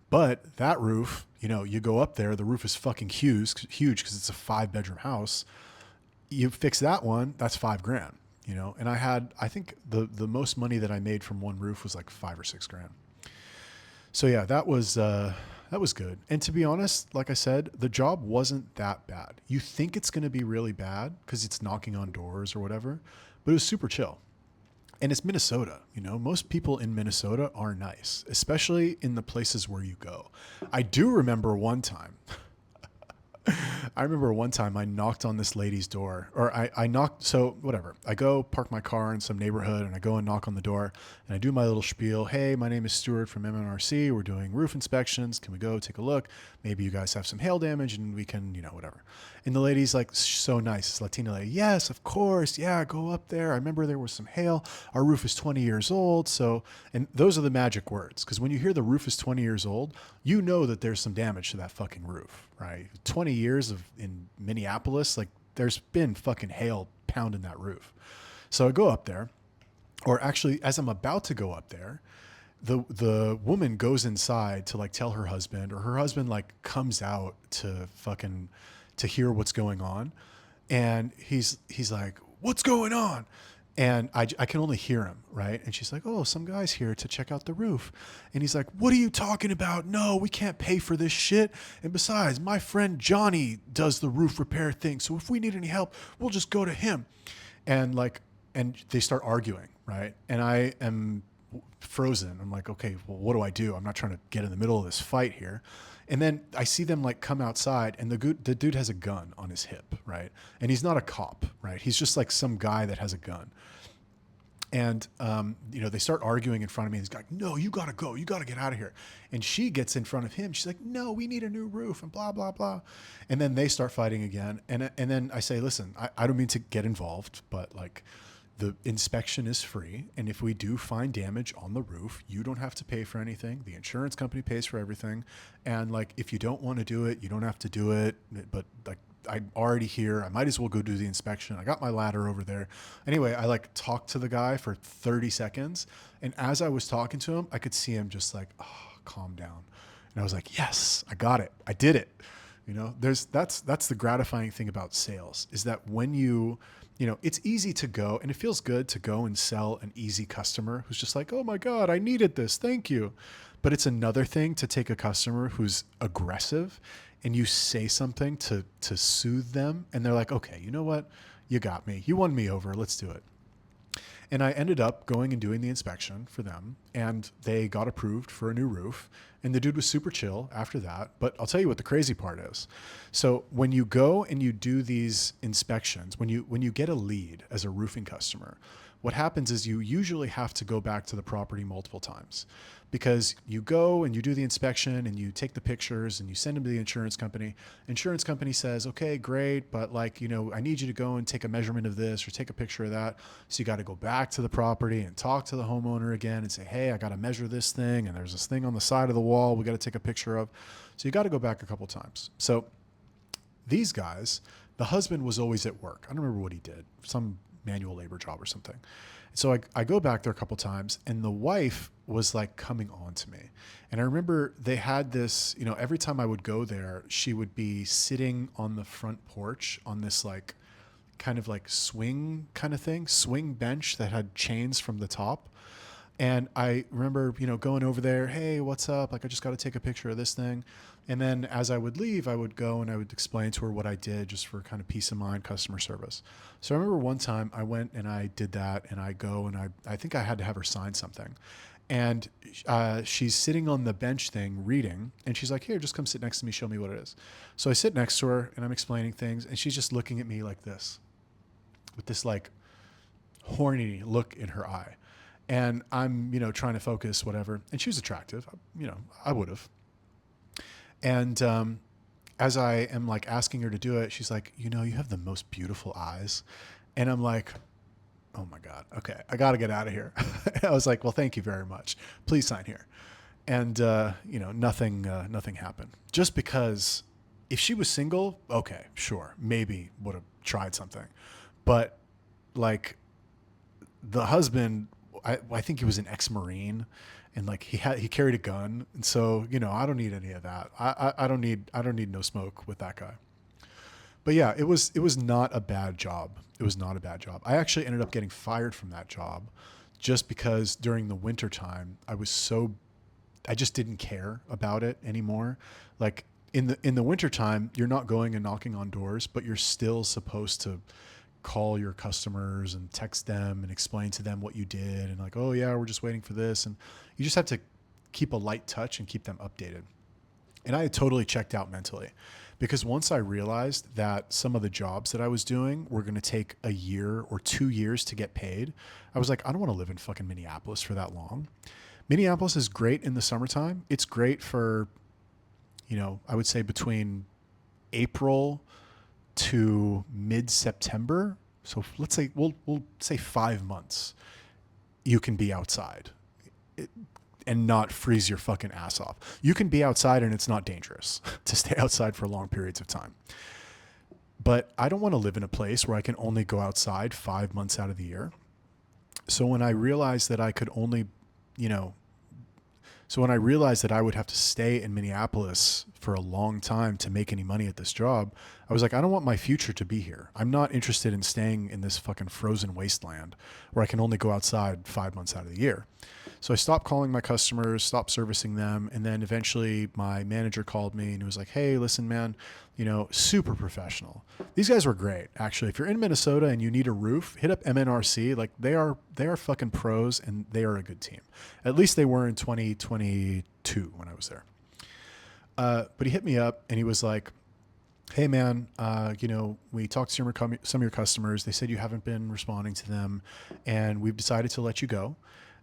but that roof, you go up there, the roof is fucking huge because it's a 5 bedroom house. You fix that one, that's $5,000. and I think the most money that I made from one roof was like 5 or 6 grand. So yeah, that was good. And to be honest, like I said, the job wasn't that bad. You think it's going to be really bad because it's knocking on doors or whatever, but it was super chill. And it's Minnesota, most people in Minnesota are nice, especially in the places where you go. I do remember one time, I knocked on this lady's door, or I knocked, so whatever. I go park my car in some neighborhood and I go and knock on the door and I do my little spiel. Hey, my name is Stuart from MNRC. We're doing roof inspections. Can we go take a look? Maybe you guys have some hail damage and we can, whatever. And the lady's like so nice, this Latina lady. Yes, of course. Yeah, go up there. I remember there was some hail. Our roof is 20 years old. So, and those are the magic words. Because when you hear the roof is 20 years old, you know that there's some damage to that fucking roof, right? 20 years in Minneapolis, like there's been fucking hail pounding that roof. So I go up there, or actually as I'm about to go up there, the woman goes inside to like tell her husband, or her husband like comes out to hear what's going on. And he's like, what's going on? And I can only hear him, right? And she's like, oh, some guy's here to check out the roof. And he's like, what are you talking about? No, we can't pay for this shit. And besides, my friend Johnny does the roof repair thing. So if we need any help, we'll just go to him. And they start arguing, right? And I am frozen. I'm like, okay, well, what do I do? I'm not trying to get in the middle of this fight here. And then I see them like come outside, and the dude has a gun on his hip, right? And he's not a cop, right? He's just like some guy that has a gun. And, they start arguing in front of me. He's like, no, you got to go. You got to get out of here. And she gets in front of him. She's like, no, we need a new roof and blah, blah, blah. And then they start fighting again. And then I say, listen, I don't mean to get involved, but like the inspection is free. And if we do find damage on the roof, you don't have to pay for anything. The insurance company pays for everything. And like, if you don't want to do it, you don't have to do it. But like, I'm already here. I might as well go do the inspection. I got my ladder over there. Anyway, I like talked to the guy for 30 seconds. And as I was talking to him, I could see him just like, oh, calm down. And I was like, yes, I got it. I did it. That's the gratifying thing about sales, is that when it's easy to go, and it feels good to go and sell an easy customer who's just like, oh my God, I needed this. Thank you. But it's another thing to take a customer who's aggressive and you say something to soothe them. And they're like, okay, you know what? You got me. You won me over. Let's do it. And I ended up going and doing the inspection for them, and they got approved for a new roof. And the dude was super chill after that. But I'll tell you what the crazy part is. So when you go and you do these inspections, when you get a lead as a roofing customer, what happens is you usually have to go back to the property multiple times, because you go and you do the inspection and you take the pictures and you send them to the insurance company. Insurance company says, okay, great, but I need you to go and take a measurement of this or take a picture of that. So you got to go back to the property and talk to the homeowner again and say, hey, I got to measure this thing, and there's this thing on the side of the wall we got to take a picture of. So you got to go back a couple times. So these guys, the husband was always at work. I don't remember what he did, some manual labor job or something. So I go back there a couple times, and the wife was like coming on to me. And I remember they had this, every time I would go there, she would be sitting on the front porch on this like kind of like swing kind of thing, swing bench that had chains from the top. And I remember, going over there, hey, what's up? Like, I just got to take a picture of this thing. And then as I would leave, I would go and I would explain to her what I did, just for kind of peace of mind, customer service. So I remember one time I went and I did that, and I go and I think I had to have her sign something. And she's sitting on the bench thing reading, and she's like, here, just come sit next to me, show me what it is. So I sit next to her and I'm explaining things, and she's just looking at me like this, with this like horny look in her eye. And I'm, trying to focus, whatever. And she was attractive, I would have. And as I am like asking her to do it, she's like, you have the most beautiful eyes. And I'm like, oh my God, okay, I got to get out of here. I was like, well, thank you very much. Please sign here. And, nothing happened. Just because if she was single, okay, sure, maybe would have tried something. But like the husband, I think he was an ex-Marine, and like he carried a gun. And so, I don't need any of that. I don't need no smoke with that guy. But yeah, it was not a bad job. It was not a bad job. I actually ended up getting fired from that job just because during the winter time I just didn't care about it anymore. Like in the winter time, you're not going and knocking on doors, but you're still supposed to call your customers and text them and explain to them what you did and like, oh yeah, we're just waiting for this. And you just have to keep a light touch and keep them updated. And I had totally checked out mentally because once I realized that some of the jobs that I was doing were going to take a year or 2 years to get paid, I was like, I don't want to live in fucking Minneapolis for that long. Minneapolis is great in the summertime. It's great for, I would say between April to mid-September. So let's say we'll say 5 months. You can be outside and not freeze your fucking ass off. You can be outside and it's not dangerous to stay outside for long periods of time. But I don't want to live in a place where I can only go outside 5 months out of the year. So when I realized that I could only, so when I realized that I would have to stay in Minneapolis for a long time to make any money at this job, I was like, I don't want my future to be here. I'm not interested in staying in this fucking frozen wasteland where I can only go outside 5 months out of the year. So I stopped calling my customers, stopped servicing them. And then eventually my manager called me and he was like, hey, listen, man, super professional. These guys were great. Actually, if you're in Minnesota and you need a roof, hit up MNRC. Like they are fucking pros and they are a good team. At least they were in 2022 when I was there. But he hit me up and he was like, hey man, we talked to some of your customers. They said you haven't been responding to them and we've decided to let you go.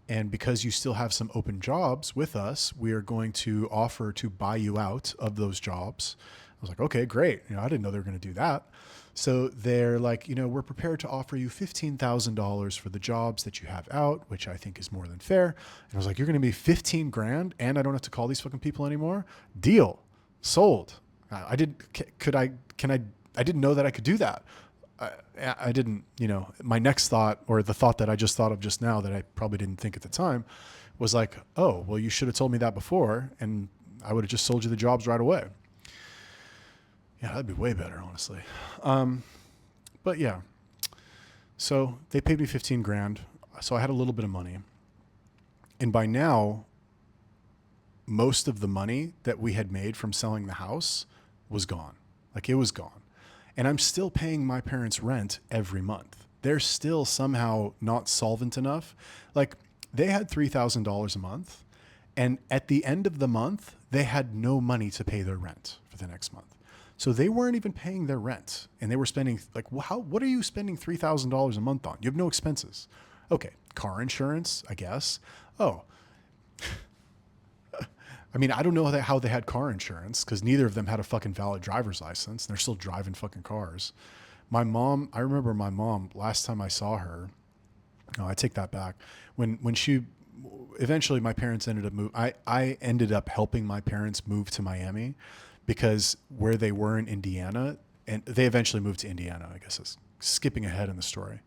And because you still have some open jobs with us, we are going to offer to buy you out of those jobs. I was like, okay, great. I didn't know they were going to do that. So they're like, we're prepared to offer you $15,000 for the jobs that you have out, which I think is more than fair. And I was like, you're going to be 15 grand and I don't have to call these fucking people anymore. Deal. Sold. I didn't know that I could do that. I didn't, my next thought or the thought that I just thought of just now that I probably didn't think at the time was like, oh, well, you should have told me that before and I would have just sold you the jobs right away. Yeah, that'd be way better, honestly. But yeah, so they paid me 15 grand. So I had a little bit of money. And by now, most of the money that we had made from selling the house was gone. Like it was gone. And I'm still paying my parents' rent every month. They're still somehow not solvent enough. Like they had $3,000 a month. And at the end of the month, they had no money to pay their rent for the next month. So they weren't even paying their rent. And they were spending like, what are you spending $3,000 a month on? You have no expenses. Okay. Car insurance, I guess. Oh, I mean, I don't know how they had car insurance because neither of them had a fucking valid driver's license. They're still driving fucking cars. I remember my mom, last time I saw her, no, I take that back. When she, eventually my parents ended up I ended up helping my parents move to Miami because where they were in Indiana, and they eventually moved to Indiana, I guess is skipping ahead in the story.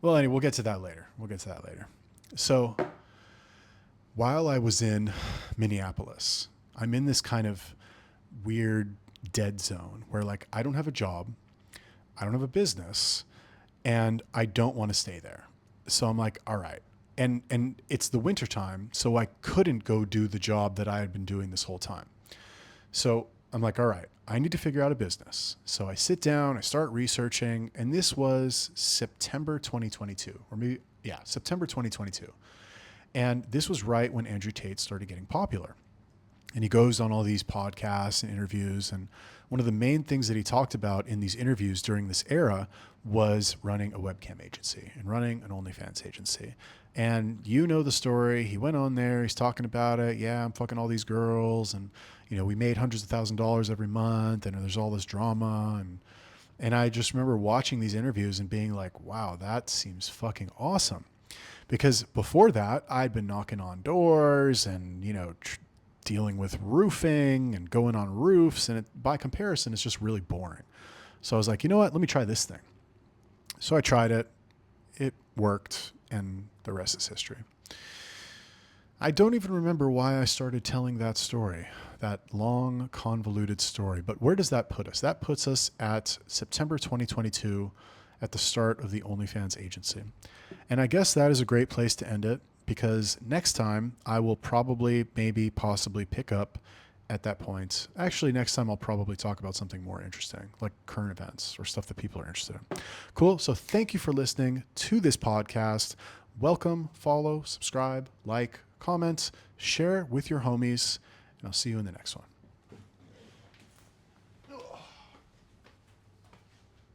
Well, anyway, we'll get to that later. So, while I was in Minneapolis, I'm in this kind of weird dead zone where like I don't have a job, I don't have a business, and I don't want to stay there. So I'm like, all right. And it's the winter time, so I couldn't go do the job that I had been doing this whole time. So I'm like, all right, I need to figure out a business. So I sit down, I start researching, and this was September 2022, or maybe, yeah, September 2022. And this was right when Andrew Tate started getting popular. And he goes on all these podcasts and interviews. And one of the main things that he talked about in these interviews during this era was running a webcam agency and running an OnlyFans agency. And you know the story. He went on there. He's talking about it. Yeah, I'm fucking all these girls. And, we made hundreds of $1,000s every month. And there's all this drama. And I just remember watching these interviews and being like, wow, that seems fucking awesome. Because before that, I'd been knocking on doors and, dealing with roofing and going on roofs. And by comparison, it's just really boring. So I was like, you know what? Let me try this thing. So I tried it. It worked. And the rest is history. I don't even remember why I started telling that story. that long, convoluted story. But where does that put us? That puts us at September 2022 at the start of the OnlyFans agency. And I guess that is a great place to end it, because next time I will probably, maybe, possibly pick up at that point. Actually, next time I'll probably talk about something more interesting, like current events or stuff that people are interested in. Cool. So thank you for listening to this podcast. Welcome, follow, subscribe, like, comment, share with your homies, and I'll see you in the next one.